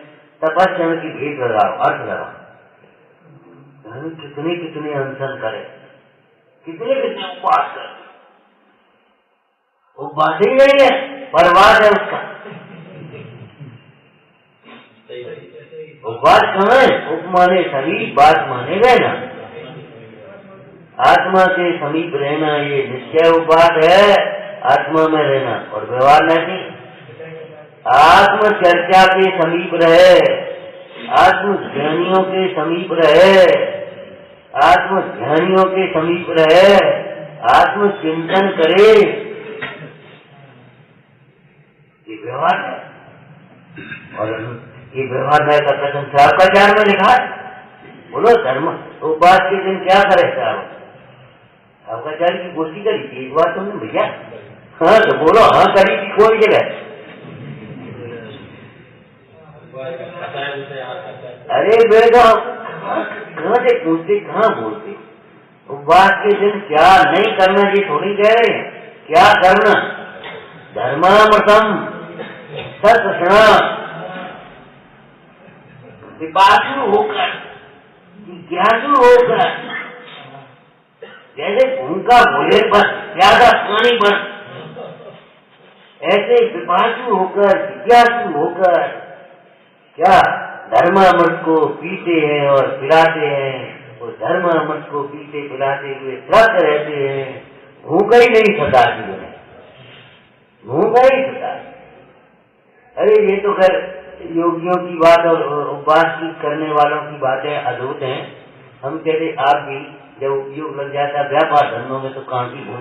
[SPEAKER 1] तपस्या की भेद लगाओ, अर्थ लगाओ। ज्ञान कितने कितने अनशन करे, कितने कितने उपवास करे, उपवास ही नहीं है, परवास है उसका। उपवास कहाँ है? उपमाने सभी बात माने गए ना। आत्मा के समीप रहना ये निश्चय उपवास है, आत्मा में रहना और व्यवहार नहीं। आत्म चर्चा के समीप रहे, आत्म ज्ञानियों के समीप रहे, आत्म ज्ञानियों के समीप रहे, आत्म चिंतन करे, ये व्यवहार है। और ये व्यवहार है का कथन शास्त्राचार में लिखा है। बोलो धर्म उपवास के दिन क्या करे साहब? शास्त्राचार्य की गोष्ठी करी थी एक बार तुमने भैया? हाँ तो बोलो हाँ करी थी, कौन जगह? अरे बेटा कहाँ से पूछते कहाँ बोलते? उपवास के दिन क्या नहीं करना ये थोड़ी कह रहे हैं, क्या करना? धर्मामृतम सत्सना विपासु होकर, जिज्ञासु होकर, जैसे भूखा भोले पर ज्यादा पानी पर, ऐसे विपासु होकर, जिज्ञासु होकर क्या धर्मामृत को पीते हैं और पिलाते हैं, और धर्मामृत को पीते पिलाते हुए स्वस्थ रहते हैं, भूखा ही नहीं सता जीवन, भूखा ही सता। अरे ये तो खैर योगियों की बात और उपवास की करने वालों की बातें अद्भुत हैं। हम कहते आप भी जब योग लग जाता व्यापार धंधों में तो कहाँ की भूख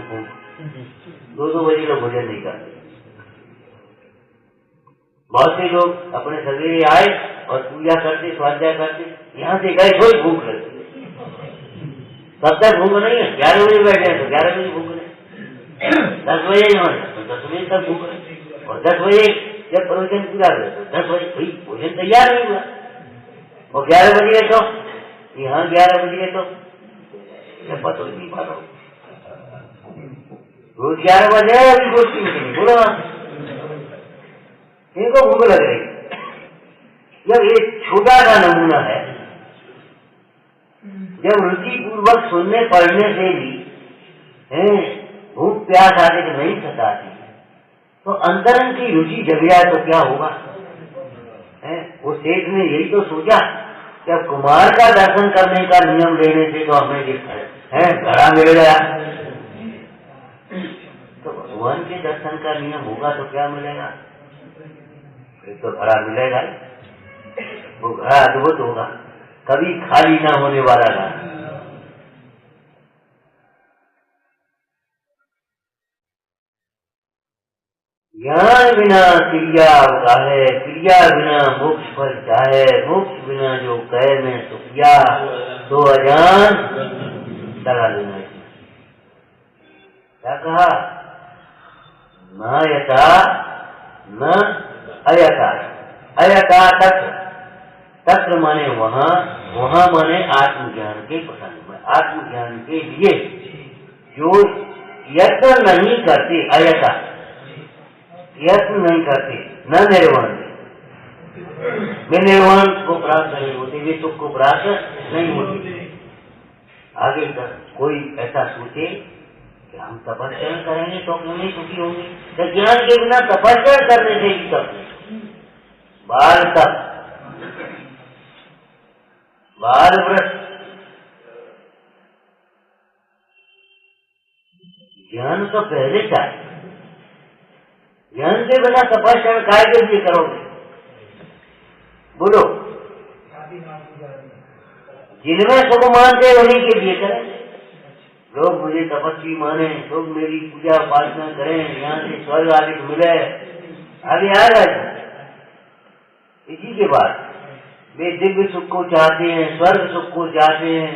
[SPEAKER 1] 2-2 बजे लोग भोजन नहीं करते। बहुत से लोग अपने सवेरे आए और पूजा करते, स्वाध्याय करते, यहाँ से गए थोड़ी भूख लगती, तब तक भूख नहीं है। 11 बजे बैठे हैं तो 11 बजे भूख नहीं, 10 बजे तो 10 बजे तक भूख नहीं, और 10 बजे जब प्रवचन पूरा हुआ तो 10 बजे भाई भोजन तैयार नहीं हुआ, और 11 बजे तो यहाँ 11 बजे तो पता नहीं पाता रोज 11 बजे अभी गोष्ठी नहीं। बोलो इनको भूख लग रही। जब एक छोटा सा नमूना है, जब रुचि पूर्वक सुनने पढ़ने से भी भूख प्यास आदि नहीं सताती, तो अंतरंग की रुचि जग जाए तो क्या होगा? वो सेठ ने यही तो सोचा कि अब कुमार का दर्शन करने का नियम लेने से तो हमें घड़ा मिल गया, तो भगवान के दर्शन का नियम होगा तो क्या मिलेगा? फिर तो घड़ा मिलेगा, वो घड़ा अद्भुत होगा, कभी खाली ना होने वाला घड़ा। ज्ञान बिना क्रिया है, क्रिया बिना मोक्ष फल चाहे, मोक्ष बिना जो कहे में सुखिया, तो अजान लगा लेना। क्या कहा? न यथा न अयथा, अयथा तत्र, तत्र माने वहाँ, वहाँ माने आत्मज्ञान के प्रसंग में, आत्मज्ञान के लिए जो यत्न नहीं करते, अयथा यत्न नहीं करते, न निर्वाण वे निर्वाण को प्राप्त नहीं होते, वे सुख को प्राप्त नहीं होते। आगे तक कोई ऐसा सोचे कि हम तपस्या करेंगे तो क्यों नहीं सुखी होंगे? तो ज्ञान के बिना तपस्या करने से भी तब बाल तक बाल व्रत, ज्ञान तो पहले चाहिए। ज्ञान के बिना तपस्या काय के लिए करोगे? बोलो, जिनमें सुख मानते उन्हीं के लिए करें। लोग मुझे तपस्वी माने, लोग मेरी पूजा उपासना करें, यहाँ से स्वर्ग आदि मिले, आगे आएगा इसी के बाद वे दिव्य सुख को चाहते हैं, स्वर्ग सुख को चाहते हैं,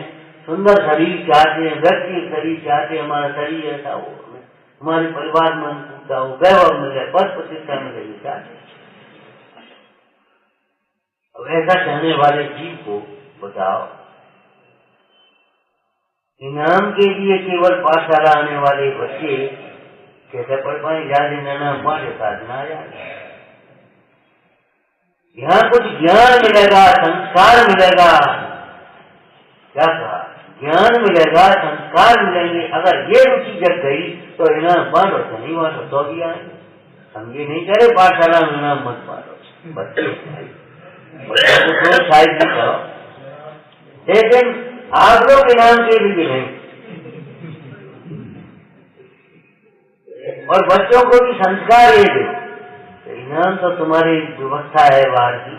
[SPEAKER 1] सुंदर शरीर चाहते हैं, व्यक्ति शरीर चाहते हैं, हमारा शरीर ऐसा हो, हमारे परिवार में अनुकूलता हो, वैभव मिले, पद प्रतिष्ठा मिले, चाहते हैं। अब ऐसा चाहने वाले जीव को बताओ, इनाम के लिए केवल पाठशाला आने वाले बच्चे कैसे पढ़ पाए? ज्यादा नाम पाठ साधना आ जाए। यहाँ कुछ ज्ञान मिलेगा, संस्कार मिलेगा। क्या कहा? ज्ञान मिलेगा, संस्कार मिलेंगे। अगर ये रुचि जग गई तो इनाम बांटो, तो नहीं बांटो तो भी आएंगे। हम ये नहीं करे पाठशाला में इनाम मत बांटो, बच्चों को प्रोत्साहित भी करो, लेकिन आप लोग इनाम के लिए नहीं। और बच्चों को भी संस्कार ये दे, इनाम तो तुम्हारी व्यवस्था है बाहर की,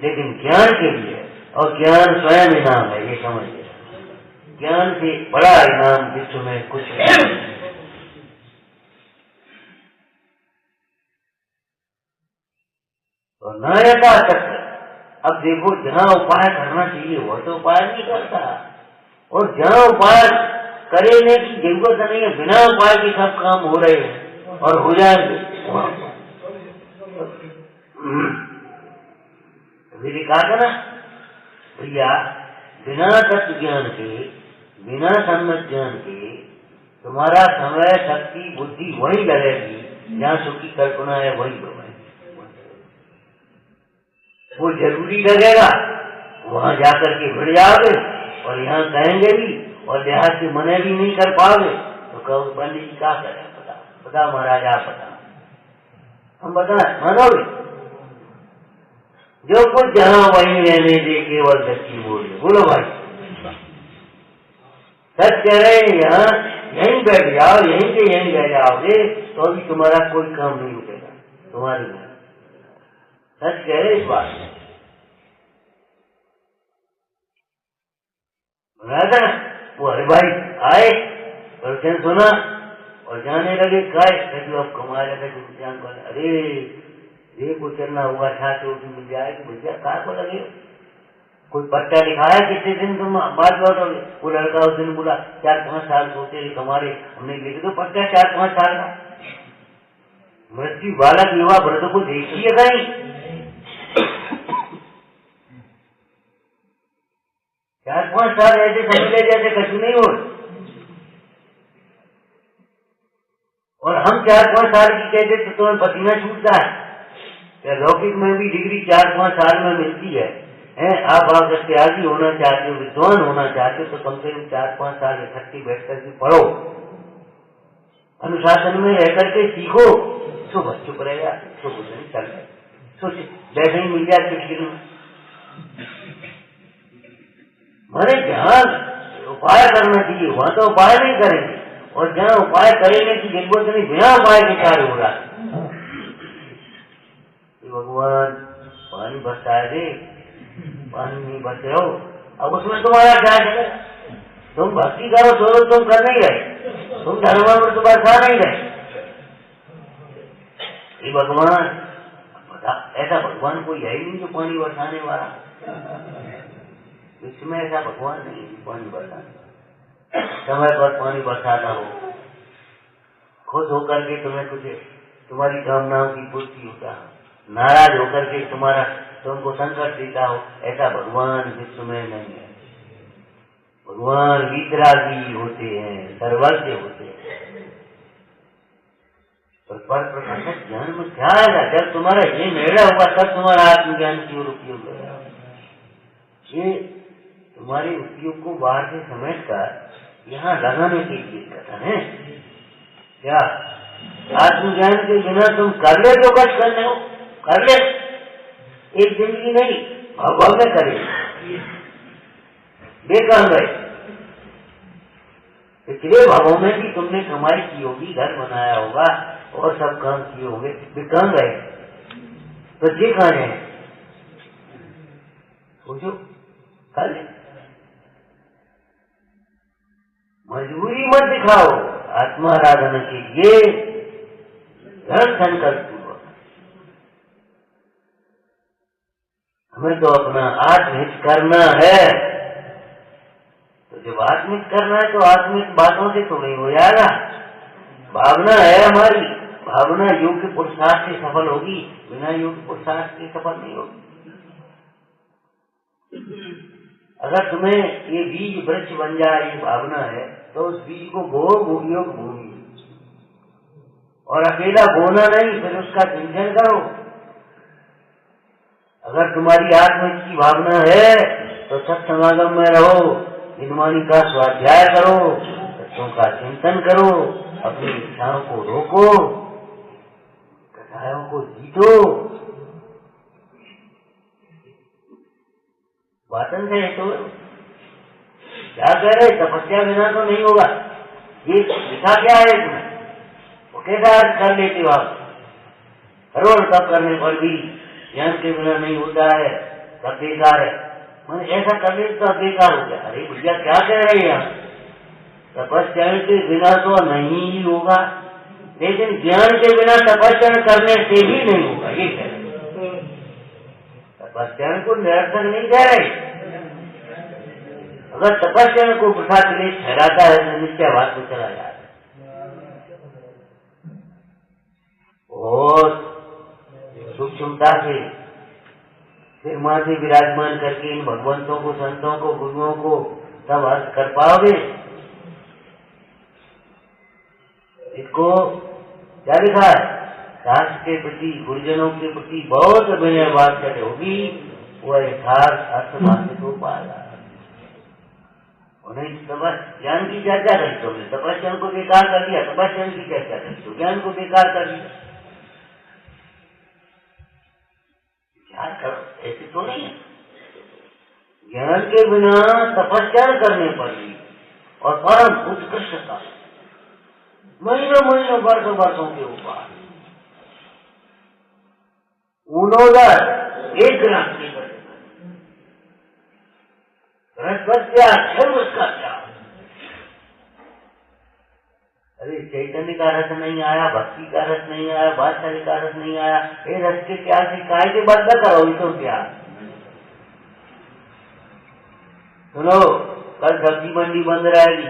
[SPEAKER 1] लेकिन ज्ञान के लिए, और ज्ञान स्वयं इनाम है, ये समझिए। ज्ञान से बड़ा इनाम विश्व में कुछ नहीं। और न यथा चक्र, अब देखो जहाँ उपाय करना चाहिए वह तो उपाय नहीं करता, और जहाँ उपाय करने की जरूरत नहीं है, बिना उपाय के सब काम हो रहे हैं और हो जाएंगे। मेरी कहा था ना भैया, बिना तत्व ज्ञान के, बिना सम्यक ज्ञान के तुम्हारा समय, शक्ति, बुद्धि वही लगेगी जहाँ सुख की कल्पना है, वही होगा। वो जरूरी लगेगा, वहां जाकर के भिड़ जाओगे, और यहाँ कहेंगे भी और देहात के मने भी नहीं कर पाओगे, तो कहो पंडित जी क्या करें? बता महाराज, आप बता, हम बताएं, मानोगे? जो कुछ जहाँ वहीं रहने दे, केवल सच्ची बोलिए। बोलो भाई, सच कह रहे हैं। यहाँ यहीं बैठ जाओ, यहीं से यहीं रह जाओगे तो अभी तुम्हारा कोई काम नहीं रुकेगा तुम्हारी में। सच कह रहे इस बात में। वो अरे भाई आए, प्रवचन सुना और जाने लगे, खाए अब कमा लगे। अरे देखो चलना हुआ था तो मिल जाएगी भैया, कहा को लगे? कोई पट्टा दिखाया कितने दिन तुम बात बताओगे? वो लड़का उस दिन बोला 4-5 साल सोचे हमारे, हमने लिख दो पट्टा 4-5 साल का। मृत्यु बालक युवा वृद्ध को देखिए कहीं 4-5 साल ऐसे समझे जैसे कछु नहीं हो। और हम 4-5 साल की कहते तो तुम्हें पसीना छूटता है। लौकिक में भी डिग्री 4-5 साल में मिलती है। आप अगर त्यागी होना चाहते हो, विद्वान होना चाहते हो, तो कम से कम 4-5 साल इकट्ठी बैठ करके पढ़ो, अनुशासन में रह करके सीखो। तो बस चुप रहेगा तो कुछ नहीं चल रहा, सोच बैठे ही मिल जाए किसी में। मैंने जहाँ उपाय करना चाहिए वहां तो उपाय नहीं करेंगे, और जहाँ उपाय करने की जरूरत नहीं, बिना उपाय के कार्य हो रहा है। भगवान पानी बरसा दे, पानी नहीं बरसे हो, अब उसमें तुम्हारा क्या है? तुम भक्ति करो तो तुम कर नहीं रहे, तुम धर्म में तो बरसा नहीं रहे। ये भगवान बता, ऐसा भगवान कोई है ही नहीं जो पानी बरसाने वाला। इसमें ऐसा भगवान नहीं पानी बरसाने, समय पर पानी बरसाता हो, खुश होकर के तुम्हें कुछ तुम्हारी कामनाओं की पूर्ति होता है, नाराज होकर के तुमको संकट देता हो, ऐसा भगवान विश्व में नहीं है। भगवान वीतरागी होते हैं, सर्वज्ञ होते हैं। पर प्रकाशक ज्ञान में क्या आएगा? जब तुम्हारा ये निर्णय होगा तब तुम्हारा आत्मज्ञान की ओर उपयोग होगा। ये तुम्हारे उपयोग को बाहर से समेट कर यहाँ लगाने के लिए कथन है। क्या आत्मज्ञान के बिना तुम कर ले तो कष्ट करने हो, कर ले, एक जिंदगी नहीं भगवान में करे, बेकार गए। पिछले भावों में भी तुमने कमाई की होगी, घर बनाया होगा और सब काम किए होंगे, बेकार गए तो ये कहाँ है? सोचो, कर ले। मजबूरी मत दिखाओ आत्माराधना के लिए, दृढ़ संकल्प पूर्वक। हमें तो अपना आत्महित करना है। तो जब आत्महित करना है तो आत्मिक बातों से तो नहीं हो जाएगा। भावना है हमारी, भावना योग्य पुरुषार्थ से सफल होगी, बिना योग्य पुरुषार्थ के सफल नहीं होगी। अगर तुम्हें ये बीज वृक्ष बन जाए, ये भावना है, तो उस बीज को बो योग भूमि, और अकेला बोना नहीं, फिर उसका चिंतन करो। अगर तुम्हारी आत्मा की भावना है तो सत्समागम में रहो, निर्माणी का स्वाध्याय करो, तत्वों का चिंतन करो, अपनी इच्छाओं को रोको, कथाओं को जीतो। वाचन है तो क्या कह रहे, तपस्या बिना तो नहीं होगा। ये लिखा क्या है इसमें, वो कैसा अर्थ कर लेते हो आप? करोड़ तप करने पर भी ज्ञान के बिना नहीं होता है, तब बेकार है। मैंने ऐसा कर ले तो बेकार हो गया। अरे भैया क्या कह रहे हैं आप? तपस्या के बिना तो नहीं ही होगा, लेकिन ज्ञान के बिना तपस्या करने से भी नहीं होगा, ये कह रहे। तपस्या को निरर्थक नहीं कह रहे। अगर तपस्या को वृथा के लिए ठहराता है तो निश्चय बात को चला जाता है। और सूक्ष्मता से फिर मां से विराजमान करके इन भगवंतों को, संतों को, गुरुओं को तब अर्थ कर पाओगे। इसको क्या लिखा है, शास्त्र के प्रति, गुरुजनों के प्रति बहुत विनय वात्सल्य होगी, वह यथार्थ अर्थ भाषित हो पाएगा। उन्हें ज्ञान की चर्चा करी तुमने, तपस्या को बेकार कर दिया, तपस्या की चर्चा करी तो ज्ञान को बेकार कर दिया। विचार करो, ऐसे तो नहीं है। ज्ञान के बिना तपस्या करने पर भी, और परम उत्कृष्टता, महीनों महीनों वर्षों वर्षों के ऊपर उन्होंने एक ग्राम की बृहस्पत्या उसका क्या। अरे चैतन्य का रस नहीं आया, भक्ति का रस नहीं आया, वात्सल्य का रस नहीं आया, ये रस के क्या से काय के बात न करो, तो क्या। सुनो, कल सब्जी मंडी बंद रहेगी,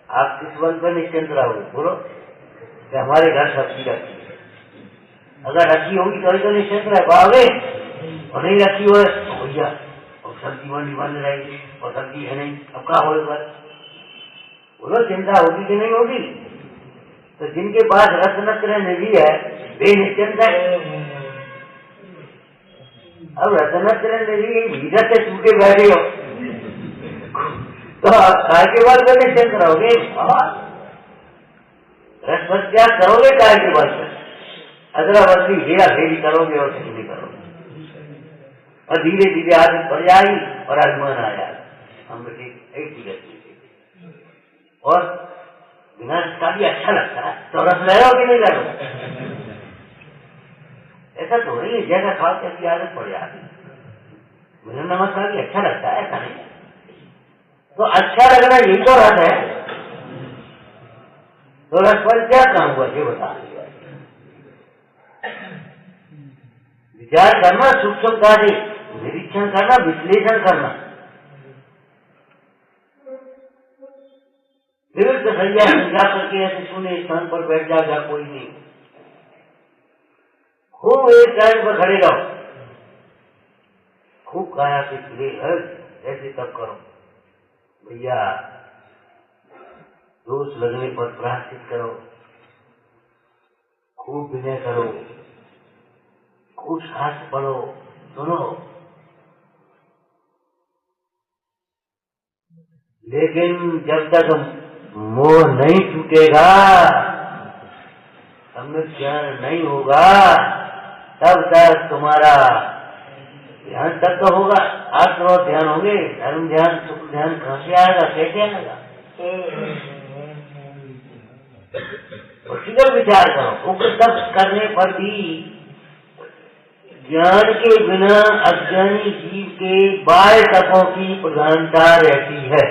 [SPEAKER 1] आप किस बल पर निश्चिंत रहोगे? बोलो कि हमारे घर सब्जी रखी है। अगर रखी होगी तो निश्चिंत रह पाओगे, और नहीं रखी हो तो भैया और सब्जी मंडी बंद रहेगी और सब्जी है नहीं, अब क्या होगा? बोलो चिंता होगी कि नहीं होगी? तो जिनके पास रत्नत्र निधि है वे निश्चिंत है। अब रत्नत्र निधि भीतर से छूटे बैठे हो तो काय के बाद में निश्चिंत रहोगे? रसभत्या करोगे काय के बाद में, अदला बदली हेरा फेरी करोगे और कुछ नहीं करोगे, और धीरे धीरे आदत बढ़ जाएगी और अभिमान आ जाएगा। हम एक ही गति और बिना इसका भी अच्छा लगता है तो रस ले लो कि नहीं ले लो? ऐसा तो नहीं है जैसा खाओ कैसी आदत पड़ जाती। बिना नमक का भी अच्छा लगता है, ऐसा नहीं। तो अच्छा लगना यही तो रस है। तो रस पर क्या काम हुआ ये बता। विचार करना, सूक्ष्मता से निरीक्षण करना, विश्लेषण करना। फिर तो सैया समझा करके ऐसे सुने स्थान पर बैठ जाएगा कोई नहीं। खूब एक टाइम पर खड़े रहो, खूब काया से खिले ऐसे तब करो भैया। दोष लगने पर प्रायश्चित करो, खूब विनय करो, खूब शास्त्र पढ़ो, सुनो। लेकिन जब तक मोह नहीं टूटेगा, सम्यक ज्ञान नहीं होगा, तब तक तुम्हारा ध्यान तक तो होगा, आत्म ध्यान होंगे, धर्म ध्यान, सुख ध्यान कहां से आएगा, कैसे आएगा? उसी पर विचार करो। उग्र तप करने पर भी ज्ञान के बिना अज्ञानी जीव के बाह्य तपों की प्रधानता रहती है।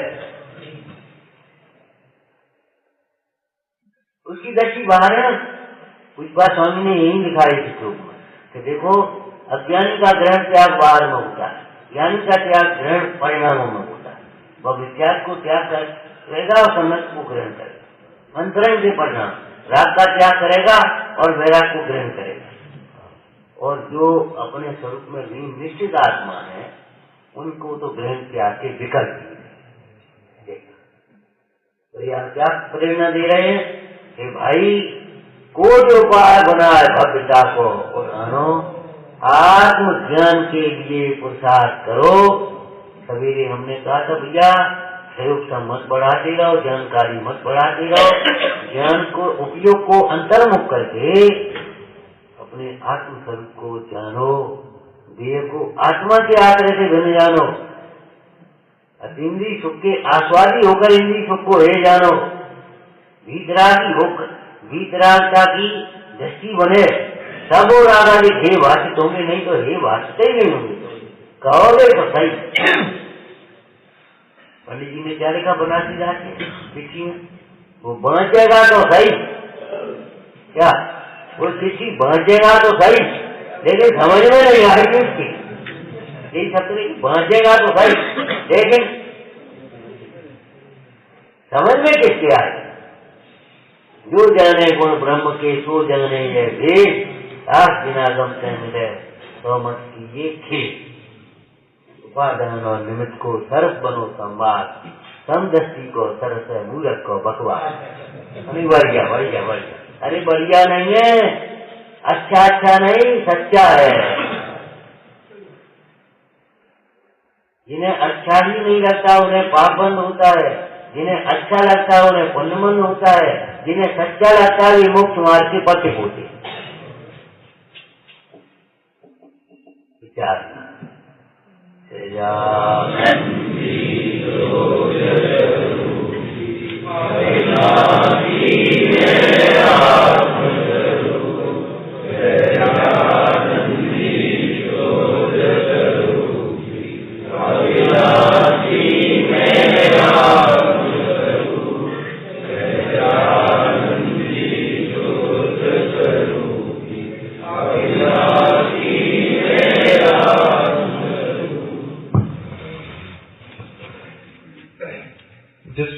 [SPEAKER 1] उसकी दृष्टि बाहर है। कुछ बात स्वामी ने यही लिखा है इस श्लोक में कि देखो अज्ञानी का ग्रहण त्याग बाहर में होता है, ज्ञानी का त्याग ग्रहण परिणामों में होता है। वह वित्याग को त्याग करेगा और सम्यक को ग्रहण करेगा। अंतरंग से परिणाम, राग का त्याग करेगा और वैराग को ग्रहण करेगा। और जो अपने स्वरूप में निश्चित आत्मा है उनको तो ग्रहण त्याग के विकल्प ही है। तो यह क्या प्रेरणा दे रहे हैं कि भाई कोई उपाय बनाए भव्यता को और आनो आत्मज्ञान के लिए पुरुषार्थ करो। सवेरे हमने कहा था भैया प्रयोग मत बढ़ाते रहो, जानकारी मत बढ़ाते रहो, ज्ञान को उपयोग को अंतर्मुख करके अपने आत्म स्वरूप को जानो, देह को आत्मा के आश्रय से भिन्न जानो, इंद्रिय सुख के आस्वादी होकर इंद्रिय सुख को हे जानो, भीतरागी होकर भीतरागता की दृष्टि बने, सब और आगे हे वाचित होंगे, नहीं तो हे वाचित ही नहीं होंगे। कहोगे तो सही। पंडित जी ने क्या लिखा बनारसी जाके चिट्ठी में, वो बचेगा तो सही, क्या वो चिट्ठी बचेगा तो सही, लेकिन समझ में नहीं आएगी उसकी। यही शब्द बचेगा तो सही, लेकिन समझ में किसके आए? जो जाने गुण ब्रह्म के सो जाने ये भेद, सास बिना गम से मिले तो मत कीजिए खेद। उपादान और निमित्त को सरस बनो संवाद, समदृष्टि को सरस है मूलक को बकवास। अरे बढ़िया बढ़िया बढ़िया, अरे बढ़िया नहीं है, अच्छा अच्छा नहीं सच्चा है। जिन्हें अच्छा ही नहीं लगता उन्हें पाप बंद होता है, जिन्हें अच्छा लगता है उन्हें पुण्यमंद होता है, जिन्हें सच्चा लगता है वे मोक्ष मार्ग के पथिक होते हैं। विचार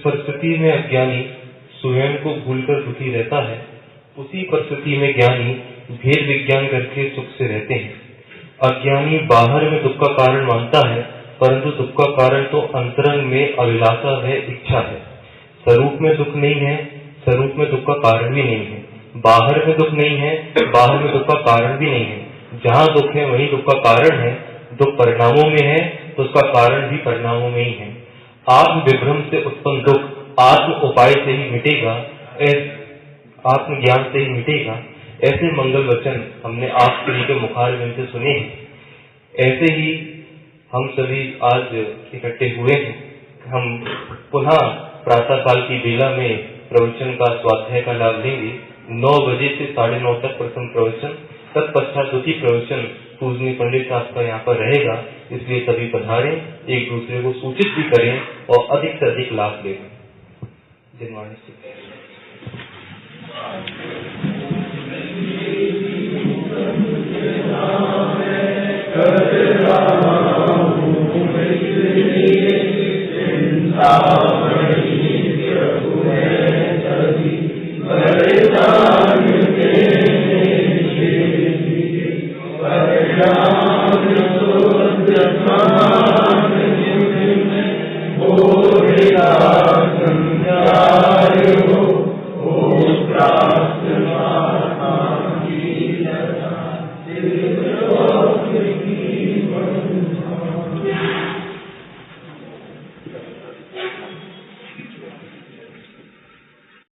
[SPEAKER 2] परिस्थिति में अज्ञानी स्वयं को भूलकर दुखी रहता है, उसी परिस्थिति में ज्ञानी भेद विज्ञान करके सुख से रहते हैं। अज्ञानी बाहर में दुख का कारण मानता है, परंतु दुख का कारण तो अंतरंग में अभिलाषा है, इच्छा है। स्वरूप में दुख नहीं है, स्वरूप में दुख का कारण भी नहीं है। बाहर में दुख नहीं है, बाहर में दुख का कारण भी नहीं है। जहाँ दुख है वहीं दुख का कारण है। दुख परिणामों में है तो उसका कारण भी परिणामों में ही है। आत्म विभ्रम से उत्पन्न दुख आत्म उपाय से ही मिटेगा, आत्म ज्ञान से ही मिटेगा। ऐसे मंगल वचन हमने आप सभी के मुखारविंद से सुने हैं। ऐसे ही हम सभी आज इकट्ठे हुए हैं। हम पुनः प्रातः काल की बेला में प्रवचन का स्वाध्याय का लाभ लेंगे। 9 बजे से 9:30 तक प्रथम प्रवचन, तत्पश्चात द्वितीय प्रवचन पूजनीय पंडित साहब का यहाँ पर रहेगा। इसलिए सभी पधारें, एक दूसरे को सूचित भी करें और अधिक से अधिक लाभ लें। जन्माष्टमी।